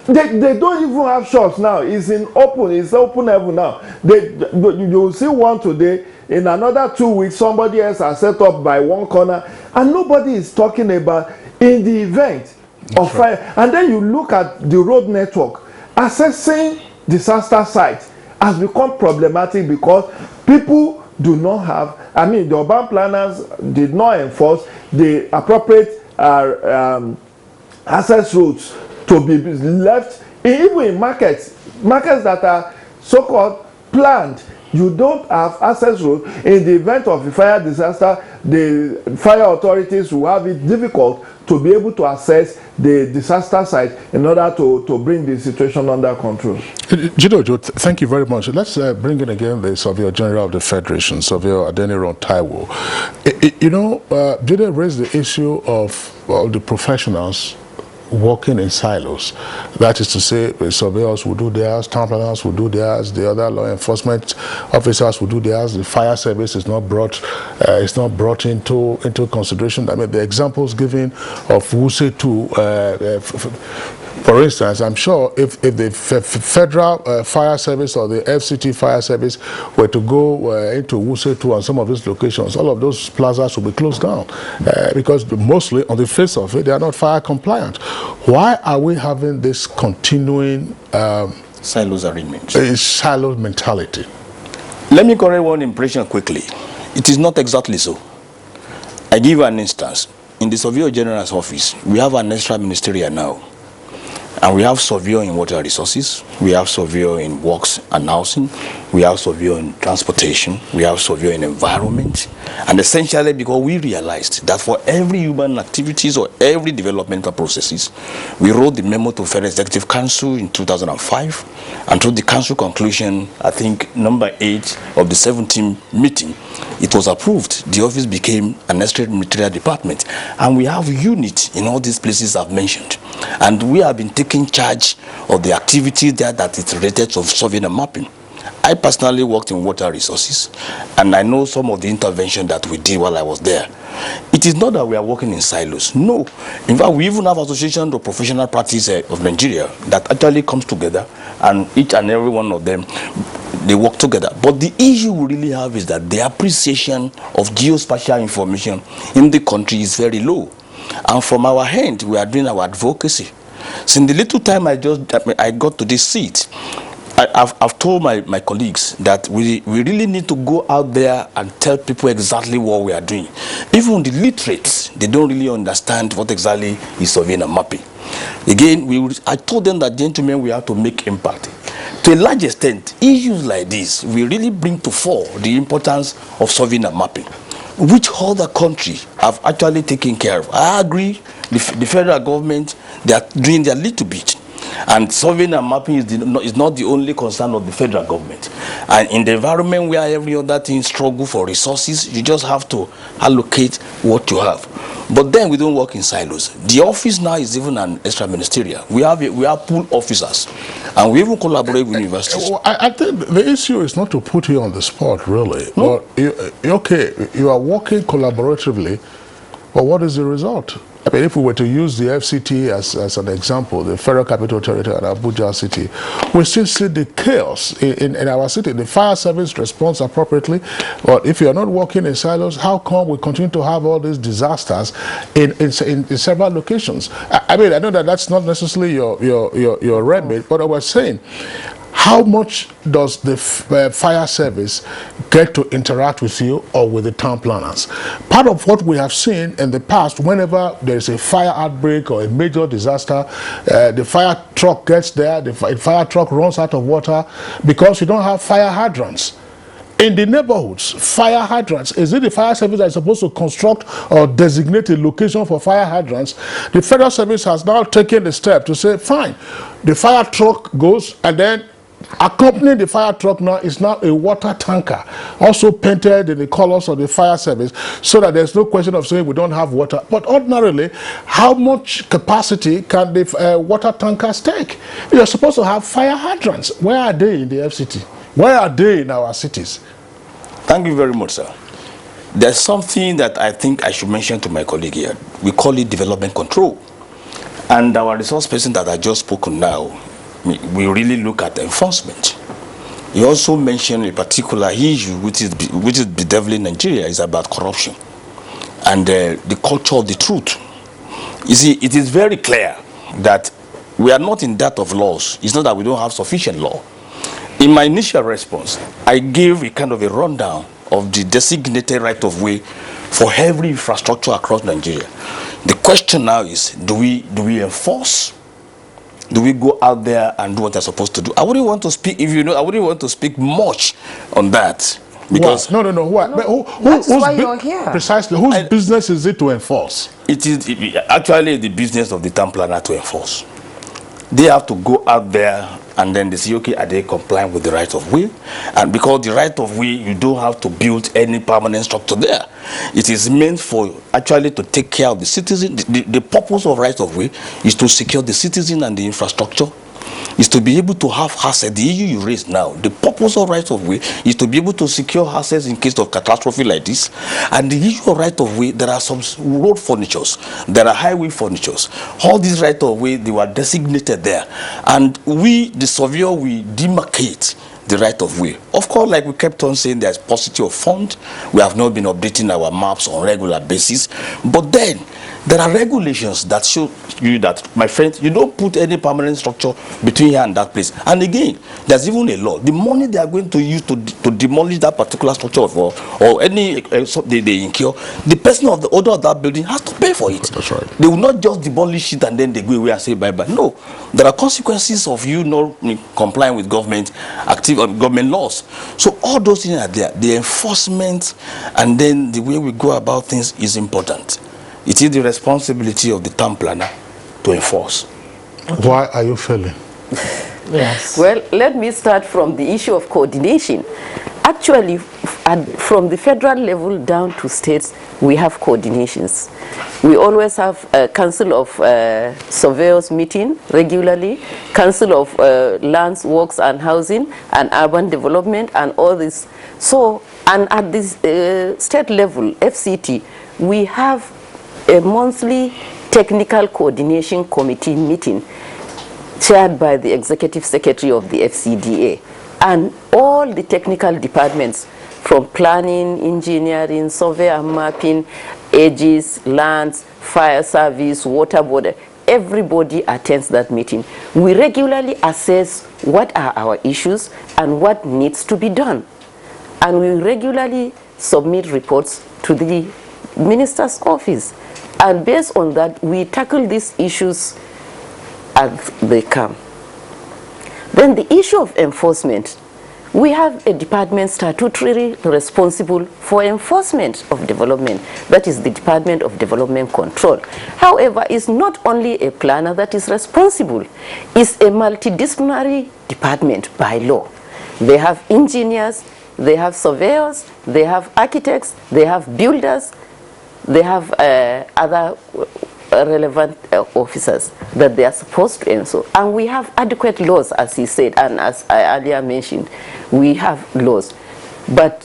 They don't even have shops now. It's open heaven now. You'll see one today. In another 2 weeks, somebody else has set up by one corner, and nobody is talking about in the event of fire. And then you look at the road network. Assessing disaster sites has become problematic because people do not have. I mean, the urban planners did not enforce the appropriate access routes to be left, even in markets that are so-called planned. You don't have access roads. In the event of a fire disaster, the fire authorities will have it difficult to be able to assess the disaster site in order to bring the situation under control. Jidojo, thank you very much. Let's bring in again the Surveyor General of the Federation, Surveyor Adeniran Taiwo. Jido raised the issue of the professionals working in silos. That is to say, the surveyors will do theirs, town planners will do theirs, the other law enforcement officers will do theirs. The fire service is not brought into consideration. I mean, the examples given of Wuse 2, for instance, I'm sure if the federal fire service or the FCT fire service were to go into Wuse 2 and some of these locations, all of those plazas will be closed down because mostly on the face of it, they are not fire compliant. Why are we having this continuing silos arrangement? Silo mentality? Let me correct one impression quickly. It is not exactly so. I give an instance. In the Surveyor General's office, we have an extra ministerial now. And we have surveyor in water resources, we have surveyor in works and housing, we have surveyor in transportation, we have surveyor in environment. And essentially because we realized that for every human activities or every developmental processes, we wrote the memo to Federal Executive Council in 2005, and through the council conclusion, I think number 8 of the 17th meeting, it was approved. The office became an extra ministerial department, and we have units in all these places I've mentioned. And we have been taking charge of the activity there that is related to surveying and mapping. I personally worked in water resources, and I know some of the intervention that we did while I was there. It is not that we are working in silos. No. In fact, we even have Association of Professional Practice of Nigeria that actually comes together, and each and every one of them, they work together. But the issue we really have is that the appreciation of geospatial information in the country is very low. And from our hand, we are doing our advocacy. Since the little time I got to this seat, I've told my colleagues that we really need to go out there and tell people exactly what we are doing. Even the literates, they don't really understand what exactly is surveying and mapping. Again, I told them that, gentlemen, we have to make impact. To a large extent, issues like this will really bring to fore the importance of surveying and mapping, which other country have actually taken care of. I agree, the federal government, they are doing their little bit. And surveying and mapping is not the only concern of the federal government. And in the environment where every other thing struggle for resources, you just have to allocate what you have. But then we don't work in silos. The office now is even an extra ministerial. We have pool officers, and we even collaborate with universities. I think the issue is not to put you on the spot, really. No? But you are working collaboratively, but what is the result? I mean, if we were to use the FCT as an example, the Federal Capital Territory and Abuja city, we still see the chaos in our city. The fire service responds appropriately, but if you're not working in silos, how come we continue to have all these disasters in several locations? I mean, I know that that's not necessarily your remit, but I was saying, how much does the fire service get to interact with you or with the town planners? Part of what we have seen in the past, whenever there is a fire outbreak or a major disaster, the fire truck gets there, the fire truck runs out of water because you don't have fire hydrants. In the neighborhoods, fire hydrants, is it the fire service that is supposed to construct or designate a location for fire hydrants? The federal service has now taken the step to say, fine, the fire truck goes, and then accompanying the fire truck now is now a water tanker, also painted in the colors of the fire service, so that there's no question of saying we don't have water. But ordinarily, how much capacity can the water tankers take? You're supposed to have fire hydrants. Where are they in the FCT? Where are they in our cities? Thank you very much, sir. There's something that I think I should mention to my colleague here. We call it development control. And our resource person that I just spoken now, we really look at enforcement. He also mentioned a particular issue which is bedeviling Nigeria, is about corruption and the culture of the truth. You see, it is very clear that we are not in debt of laws. It's not that we don't have sufficient law. In my initial response, I gave a kind of a rundown of the designated right of way for every infrastructure across Nigeria. The question now is, do we enforce? Do we go out there and do what they're supposed to do? I wouldn't want to speak, if you know, I wouldn't want to speak much on that. Because what? No. What? No, that's why you're here. Precisely. Whose business is it to enforce? It is actually the business of the town planner to enforce. They have to go out there and then they say, okay, are they complying with the right of way? And because the right of way, you don't have to build any permanent structure there. It is meant for actually to take care of the citizen. The purpose of right of way is to secure the citizen and the infrastructure. Is to be able to have assets. The issue you raised now, the purpose of right of way is to be able to secure assets in case of catastrophe like this. And the issue of right of way, there are some road furnitures, there are highway furnitures. All these right of way, they were designated there. And we, the surveyor, we demarcate the right of way. Of course, like we kept on saying, there's paucity of fund. We have not been updating our maps on a regular basis. But then, there are regulations that show you that, my friend, you don't put any permanent structure between here and that place. And again, there's even a law. The money they are going to use to demolish that particular structure or any they incur, the person of the owner of that building has to pay for it. That's right. They will not just demolish it and then they go away and say bye-bye. No, there are consequences of you not complying with government laws. So all those things are there. The enforcement and then the way we go about things is important. It is the responsibility of the town planner to enforce. Why are you failing? Yes. Well, let me start from the issue of coordination. Actually, from the federal level down to states, we have coordinations. We always have a council of surveyors meeting regularly, council of lands, works and housing and urban development and all this. So, and at this state level, FCT, we have a monthly technical coordination committee meeting chaired by the executive secretary of the FCDA, and all the technical departments from planning, engineering, survey and mapping, aegis, lands, fire service, water board, everybody attends that meeting. We regularly assess what are our issues and what needs to be done, and we regularly submit reports to the minister's office. And based on that, we tackle these issues as they come. Then the issue of enforcement. We have a department statutorily responsible for enforcement of development. That is the Department of Development Control. However, it's not only a planner that is responsible. It's a multidisciplinary department by law. They have engineers, they have surveyors, they have architects, they have builders, they have other relevant officers that they are supposed to answer. And we have adequate laws, as he said, and as I earlier mentioned, we have laws. But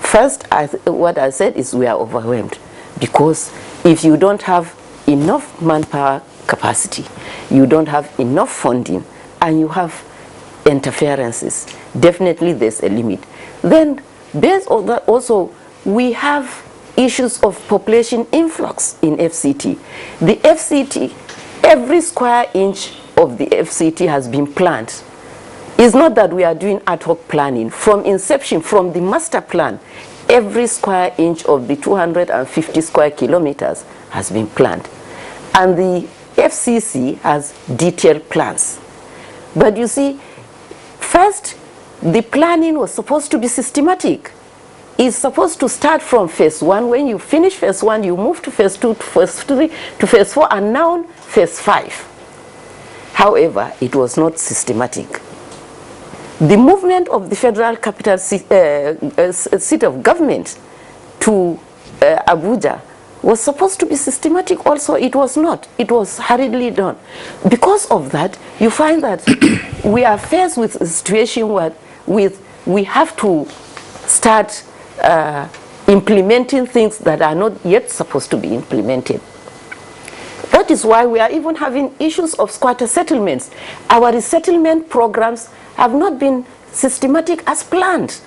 first, what I said is we are overwhelmed, because if you don't have enough manpower capacity, you don't have enough funding, and you have interferences, definitely there's a limit. Then, based on that also, we have issues of population influx in FCT. The FCT, every square inch of the FCT has been planned. It's not that we are doing ad hoc planning. From inception, from the master plan, every square inch of the 250 square kilometers has been planned. And the FCC has detailed plans. But you see, first, the planning was supposed to be systematic. It's supposed to start from phase 1. When you finish phase 1, you move to phase 2, to phase 3, to phase 4, and now phase 5. However, it was not systematic. The movement of the federal capital seat of government to Abuja was supposed to be systematic. Also, it was not. It was hurriedly done. Because of that, you find that we are faced with a situation where we have to start implementing things that are not yet supposed to be implemented. That is why we are even having issues of squatter settlements. Our resettlement programs have not been systematic as planned.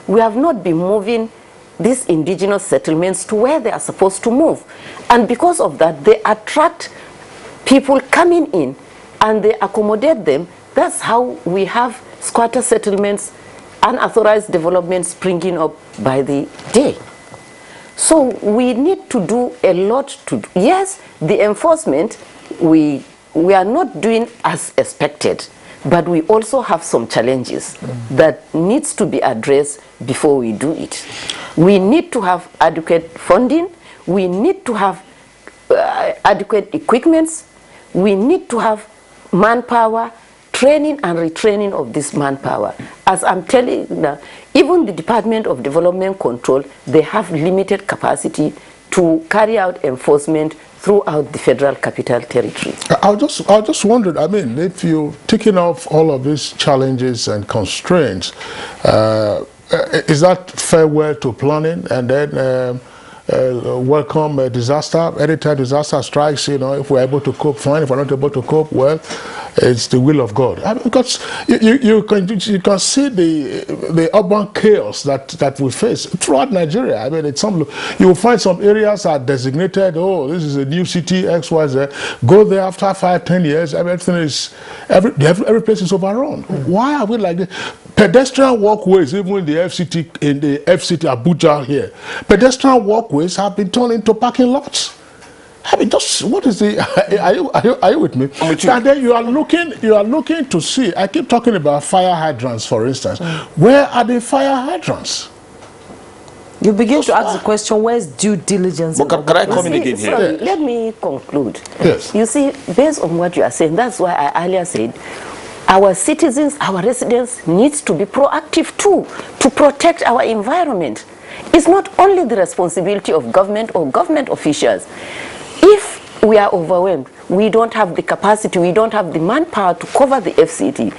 We have not been moving these indigenous settlements to where they are supposed to move. And because of that, they attract people coming in and they accommodate them. That's how we have squatter settlements, unauthorized development springing up by the day. So we need to do a lot to do. Yes, the enforcement, we are not doing as expected, but we also have some challenges that needs to be addressed before we do it. We need to have adequate funding. We need to have adequate equipments. We need to have manpower, training and retraining of this manpower. As I'm telling you now, even the Department of Development Control, they have limited capacity to carry out enforcement throughout the Federal Capital Territory. I just wondered, I mean, if you're taking off all of these challenges and constraints, is that farewell to planning and then welcome a disaster? Anytime disaster strikes, you know, if we're able to cope, fine. If we're not able to cope, well, it's the will of God. I mean, because you can see the urban chaos that we face throughout Nigeria. I mean, you will find some areas are designated. Oh, this is a new city XYZ. Go there after 5-10 years. I mean, everything is every place is overrun. Why are we like this? Pedestrian walkways, even in the FCT Abuja here, pedestrian walkways have been turned into parking lots. I mean, what is the? Are you with me? And then you are looking to see. I keep talking about fire hydrants, for instance. Where are the fire hydrants? You begin to ask the question: where's due diligence? But can I come in again here? Sorry, let me conclude. Yes. You see, based on what you are saying, that's why I earlier said, our citizens, our residents needs to be proactive too, to protect our environment. It's not only the responsibility of government or government officials. If we are overwhelmed, we don't have the capacity, we don't have the manpower to cover the FCT,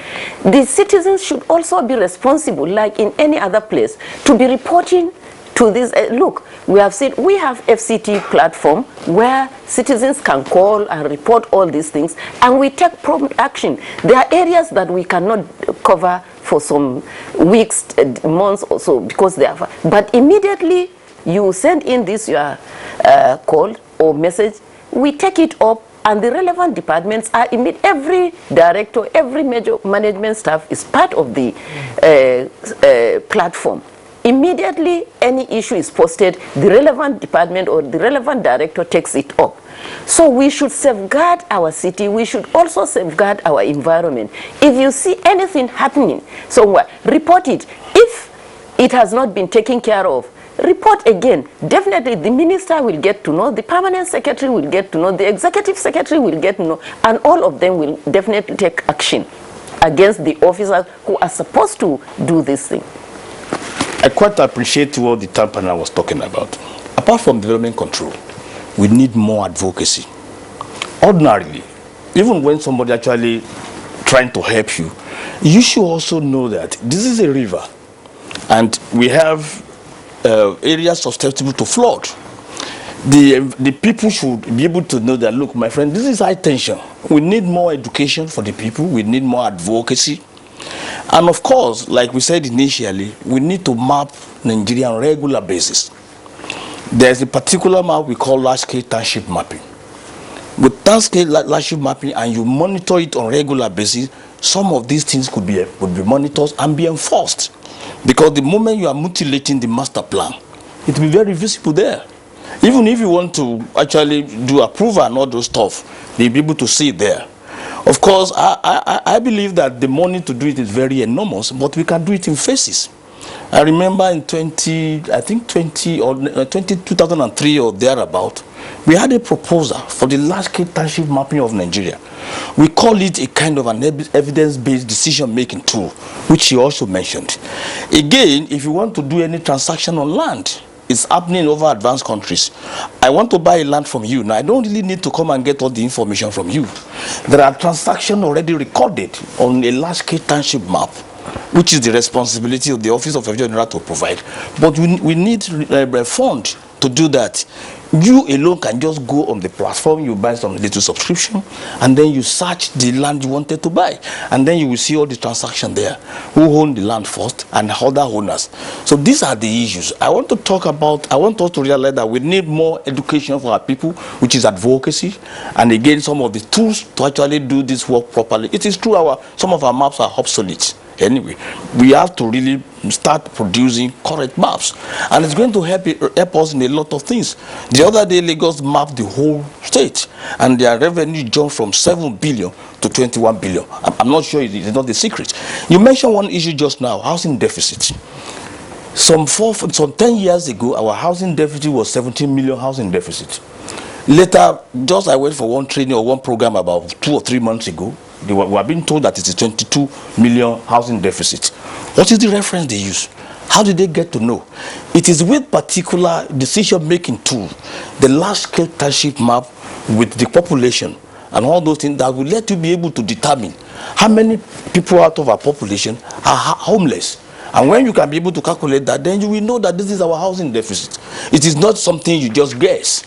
the citizens should also be responsible, like in any other place, to be reporting to this. Look, we have said we have FCT platform where citizens can call and report all these things, and we take prompt action. There are areas that we cannot cover for some weeks, months or so, because they are. But immediately you send in this your call or message, we take it up, and the relevant departments are every director, every major management staff is part of the platform. Immediately any issue is posted, the relevant department or the relevant director takes it up. So we should safeguard our city. We should also safeguard our environment. If you see anything happening somewhere, report it. If it has not been taken care of, report again. Definitely the minister will get to know, the permanent secretary will get to know, the executive secretary will get to know, and all of them will definitely take action against the officers who are supposed to do this thing. I quite appreciate what the town panel was talking about. Apart from development control, we need more advocacy. Ordinarily, even when somebody actually trying to help you, you should also know that this is a river, and we have areas susceptible to flood. the people should be able to know that, look, my friend, this is high tension. We need more education for the people. We need more advocacy. And of course, like we said initially, we need to map Nigeria on a regular basis. There's a particular map we call large-scale township mapping. With large-scale township mapping, and you monitor it on a regular basis, some of these things could be monitored and be enforced. Because the moment you are mutilating the master plan, it will be very visible there. Even if you want to actually do approval and all those stuff, they'll be able to see it there. Of course, I believe that the money to do it is very enormous, but we can do it in phases. I remember in 2003 or thereabout, we had a proposal for the large-scale township mapping of Nigeria. We call it a kind of an evidence-based decision-making tool, which you also mentioned. Again, if you want to do any transaction on land, it's happening over advanced countries. I want to buy land from you. Now, I don't really need to come and get all the information from you. There are transactions already recorded on a large-scale township map, which is the responsibility of the Office of Attorney General to provide. But we need a fund to do that. You alone can just go on the platform, you buy some little subscription, and then you search the land you wanted to buy. And then you will see all the transactions there. Who owned the land first and other owners. So these are the issues. I want us to realize that we need more education for our people, which is advocacy. And again, some of the tools to actually do this work properly. It is true some of our maps are obsolete. Anyway, we have to really start producing correct maps, and it's going to help us in a lot of things. The other day, Lagos mapped the whole state, and their revenue jumped from 7 billion to 21 billion. I'm not sure it's not the secret. You mentioned one issue just now, housing deficit. Some 10 years ago, our housing deficit was 17 million housing deficit. Later, I went for one training or one program about 2 or 3 months ago. We were being told that it is 22 million housing deficit. What is the reference they use? How did they get to know? It is with particular decision-making tool, the large-scale township map with the population and all those things that will let you be able to determine how many people out of our population are homeless. And when you can be able to calculate that, then you will know that this is our housing deficit. It is not something you just guess.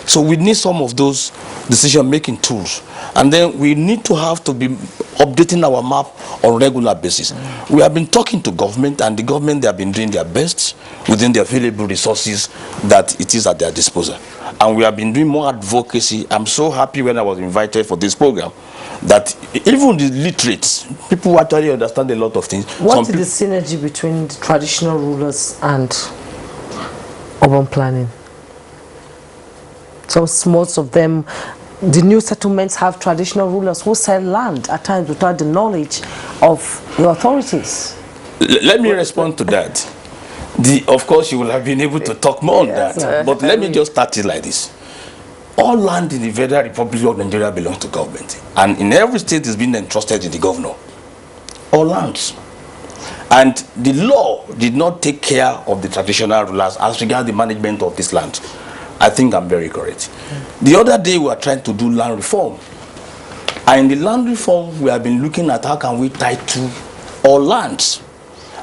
So we need some of those decision-making tools. And then we need to be updating our map on a regular basis. We have been talking to government, and the government, they have been doing their best within the available resources that it is at their disposal. And we have been doing more advocacy. I'm so happy when I was invited for this program that even the literates, people who actually understand a lot of things. What is the synergy between the traditional rulers and urban planning? So most of them, the new settlements have traditional rulers who sell land at times without the knowledge of the authorities. Let me respond to that. Of course, you will have been able to talk more on that. But let me just start it like this. All land in the Federal Republic of Nigeria belongs to government. And in every state is being entrusted to the governor. All lands. And the law did not take care of the traditional rulers as regards the management of this land. I think I'm very correct. The other day we were trying to do land reform. And in the land reform, we have been looking at how can we title all lands.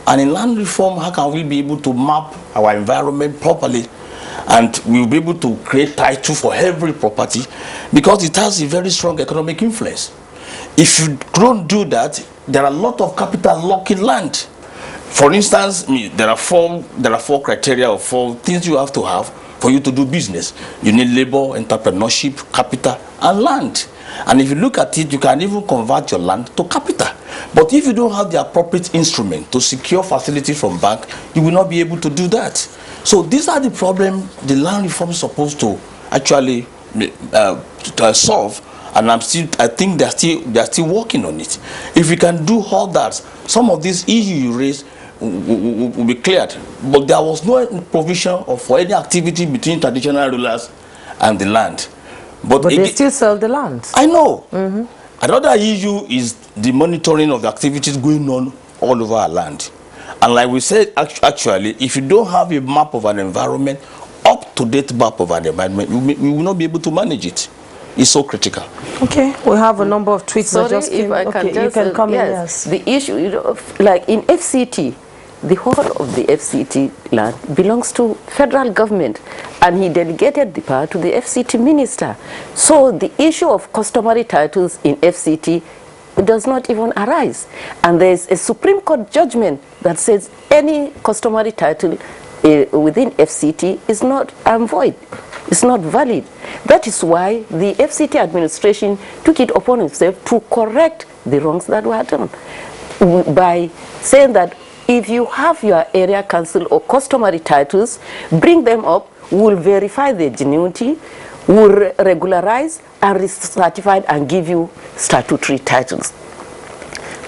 And in land reform, how can we be able to map our environment properly, and we'll be able to create title for every property, because it has a very strong economic influence. If you don't do that, there are a lot of capital locking land. For instance, there are four criteria or 4 things you have to have for you to do business. You need labor, entrepreneurship, capital, and land. And if you look at it, you can even convert your land to capital. But if you don't have the appropriate instrument to secure facilities from bank, you will not be able to do that. So these are the problems the land reform is supposed to actually solve. And I think they are still working on it. If we can do all that, some of these issues you raised will be cleared. But there was no provision for any activity between traditional rulers and the land. But they still sell the land. I know. Another issue is the monitoring of the activities going on all over our land. And like we said, actually, if you don't have a map of an environment, up-to-date map of an environment, we will not be able to manage it. It's so critical. Okay, we have a number of tweets. Sorry, if I can just, you can come yes, the issue, like in FCT, the whole of the FCT land belongs to federal government, and he delegated the power to the FCT minister. So the issue of customary titles in FCT does not even arise. And there is a Supreme Court judgment that says any customary title within FCT is not void. It's not valid. That is why the FCT administration took it upon itself to correct the wrongs that were done by saying that if you have your area council or customary titles, bring them up, we'll verify their genuinity, we'll regularize and recertify and give you statutory titles.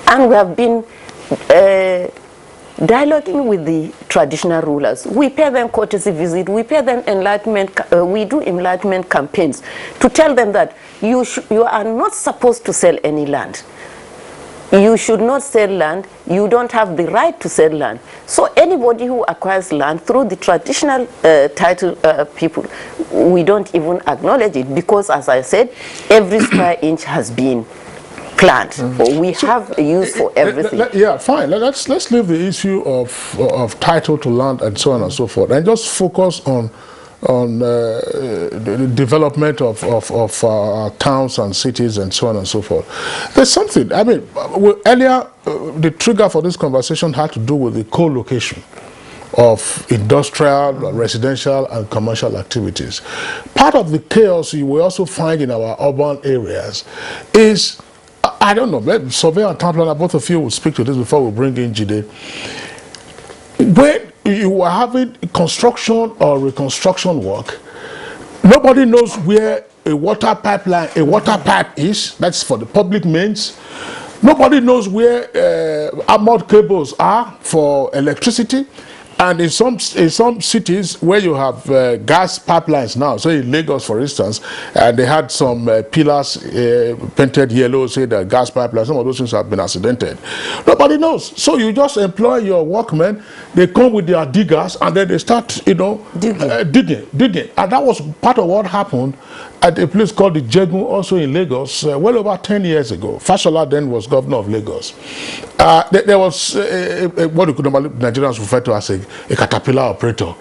And we have been dialoguing with the traditional rulers. We pay them courtesy visit, we pay them enlightenment, we do enlightenment campaigns to tell them that you are not supposed to sell any land. You should not sell land, you don't have the right to sell land. So anybody who acquires land through the traditional title people, we don't even acknowledge it, because as I said, every square inch has been planned, or we have a use for everything. Yeah, fine. Let's leave the issue of title to land and so on and so forth, and just focus on the development of towns and cities and so on and so forth. There's something. I mean, earlier the trigger for this conversation had to do with the co-location of industrial, residential, and commercial activities. Part of the chaos you will also find in our urban areas is, I don't know, maybe surveyor and town planner, both of you will speak to this before we bring in Jide. When you are having construction or reconstruction work, nobody knows where a water pipeline, a water pipe is. That's for the public mains. Nobody knows where armored cables are for electricity. And in some cities where you have gas pipelines now, so in Lagos, for instance, they had some pillars painted yellow, say the gas pipelines, some of those things have been accidented. Nobody knows. So you just employ your workmen, they come with their diggers, and then they start, digging. And that was part of what happened at a place called the Jegun, also in Lagos, well over 10 years ago. Fashola then was governor of Lagos. There was what Nigerians refer to as a caterpillar operator.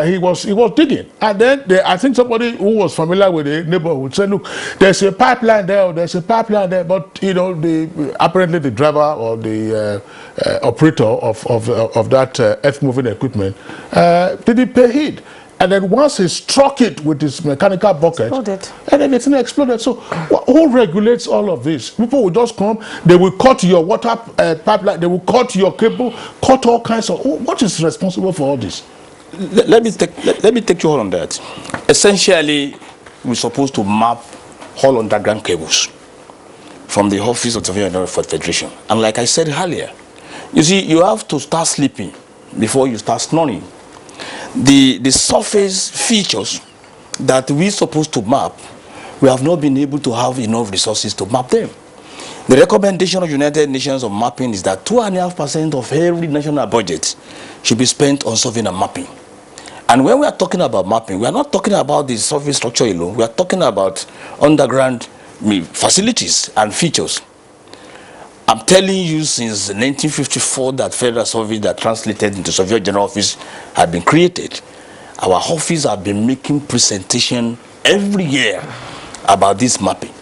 He was digging, and then I think somebody who was familiar with the neighborhood said, "Look, there's a pipeline there. There's a pipeline there." But apparently the driver or the operator of that earth-moving equipment didn't pay heed. And then once he struck it with his mechanical bucket, and then the thing exploded. So who regulates all of this? People will just come, they will cut your water pipeline, they will cut your cable, cut all kinds of... What is responsible for all this? Let me take you on that. Essentially, we're supposed to map all underground cables from the office of the Federation. And like I said earlier, you see, you have to start sleeping before you start snoring. The surface features that we're supposed to map, we have not been able to have enough resources to map them. The recommendation of United Nations on mapping is that 2.5% of every national budget should be spent on surveying and mapping. And when we are talking about mapping, we are not talking about the surface structure alone, we are talking about underground facilities and features. I'm telling you, since 1954 that federal survey that translated into Surveyor General Office had been created, our office have been making presentation every year about this mapping.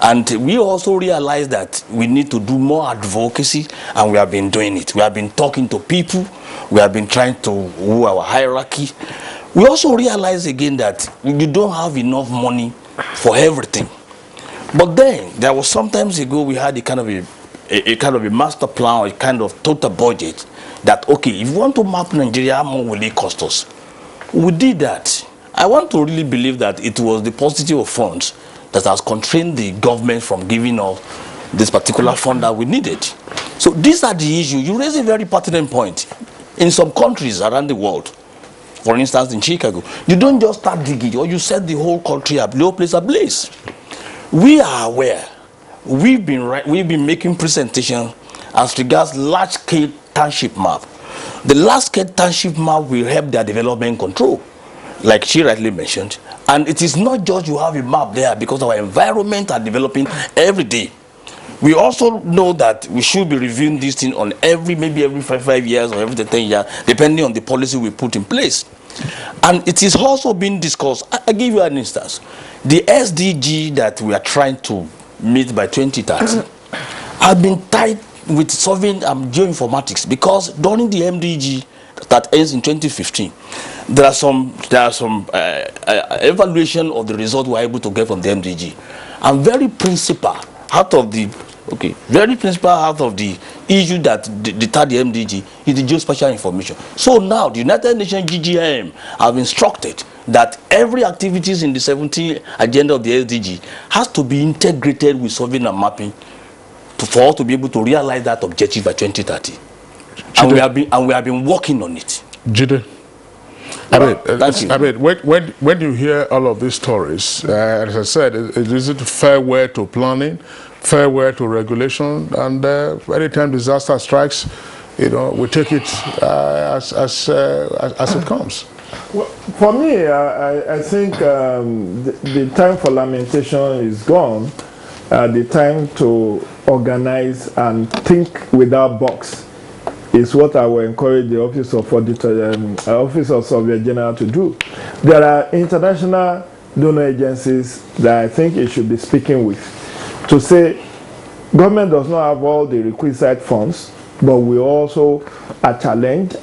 And we also realize that we need to do more advocacy, and we have been doing it. We have been talking to people, we have been trying to woo our hierarchy. We also realize again that you don't have enough money for everything. But then, there was sometimes ago we had a kind of a master plan, or a kind of total budget that, okay, if you want to map Nigeria, how much will it cost us? We did that. I want to really believe that it was the paucity of funds that has constrained the government from giving us this particular fund that we needed. So these are the issues. You raise a very pertinent point. In some countries around the world, for instance in Chicago, you don't just start digging, or you set the whole country up, the whole place ablaze. We are aware. We've been making presentation as regards large-scale township map. The large-scale township map will help their development control, like she rightly mentioned. And it is not just you have a map there, because our environment are developing every day. We also know that we should be reviewing this thing on maybe every 5 years or every 10 years, depending on the policy we put in place. And it is also being discussed. I give you an instance. The SDG that we are trying to meet by 2030 have been tied with solving geoinformatics, because during the MDG that ends in 2015, there are some evaluation of the result we are able to get from the MDG, and very principal out of the issue that deterred the MDG is the geospatial information. So now the United Nations GGIM have instructed that every activities in the 17th agenda of the SDG has to be integrated with solving and mapping for us to be able to realize that objective by 2030. And we have been working on it. Jide, when you hear all of these stories, as I said, is it fair to planning, fair to regulation, and anytime disaster strikes, we take it as it comes? Well, for me, I think the time for lamentation is gone. The time to organize and think without box is what I will encourage the Office of Auditor, Office of Surveyor General to do. There are international donor agencies that I think it should be speaking with to say government does not have all the requisite funds, but we also are challenged.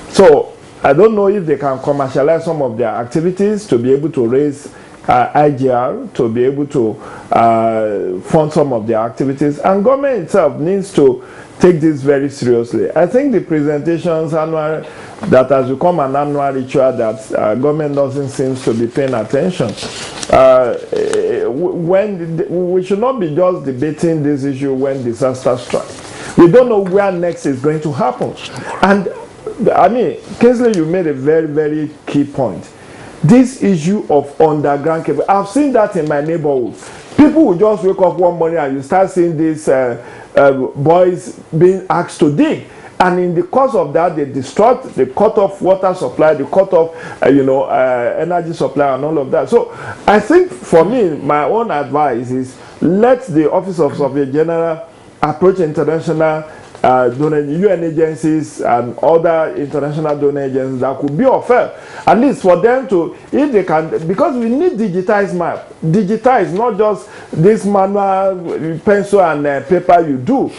So I don't know if they can commercialize some of their activities to be able to raise IGR, to be able to fund some of their activities, and government itself needs to take this very seriously. I think the presentations annual that has become an annual ritual that government doesn't seem to be paying attention. When we should not be just debating this issue when disaster strikes. We don't know where next is going to happen. And I mean, Kingsley, you made a very, very key point. This issue of underground cable, I've seen that in my neighborhood. People will just wake up one morning and you start seeing these boys being asked to dig. And in the course of that, they cut off water supply, they cut off, energy supply and all of that. So I think for me, my own advice is let the Office of Surveyor General approach international donor UN agencies and other international donor agencies that could be of help, at least for them to, if they can, because we need digitized map. Digitize, not just this manual pencil and paper you do.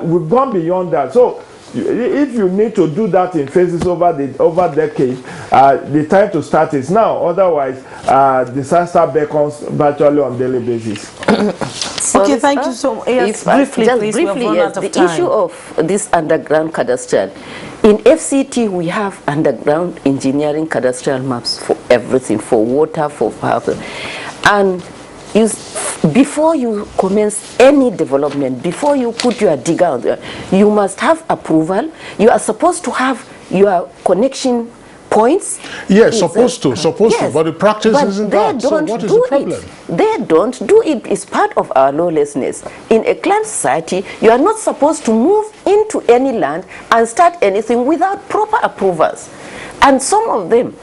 We've gone beyond that. So if you need to do that in phases over decades, the time to start is now. Otherwise, disaster beckons virtually on daily basis. Okay, thank you so much. Yes, briefly, please. The issue of this underground cadastral. In FCT, we have underground engineering cadastral maps for everything, for water, for power. And before you commence any development, before you put your digger on there, you must have approval. You are supposed to have your connection points. Yes, supposed to, but the practice isn't that. So what is the problem? They don't do it. It's part of our lawlessness. In a clan society, you are not supposed to move into any land and start anything without proper approvals. And some of them,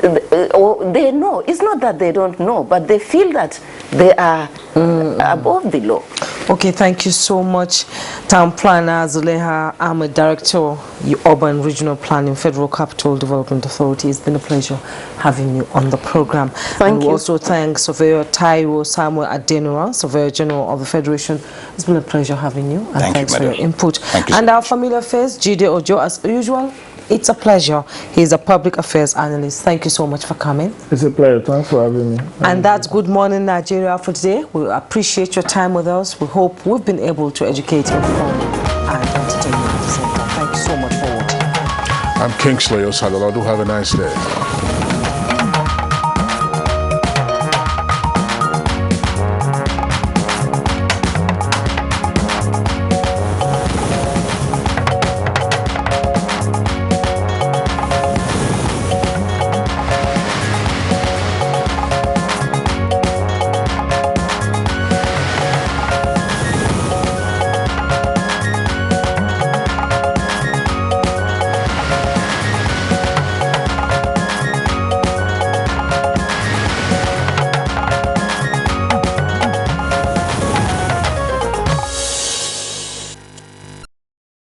they know. It's not that they don't know, but they feel that they are above the law. Okay, thank you so much. Town Planner Zuleha Ahmed, Director, Urban Regional Planning, Federal Capital Development Authority. It's been a pleasure having you on the program. Thank you. We also thank Surveyor Taiwo Samuel Adenora, Surveyor General of the Federation. It's been a pleasure having you, and thanks for your input. And our familiar face, Jide Ojo, as usual. It's a pleasure. He's a public affairs analyst. Thank you so much for coming. It's a pleasure. Thanks for having me. And that's Good Morning Nigeria for today. We appreciate your time with us. We hope we've been able to educate, inform, and entertain you at the same time. Thank you so much for watching. I'm Kingsley Osadolo. Do have a nice day.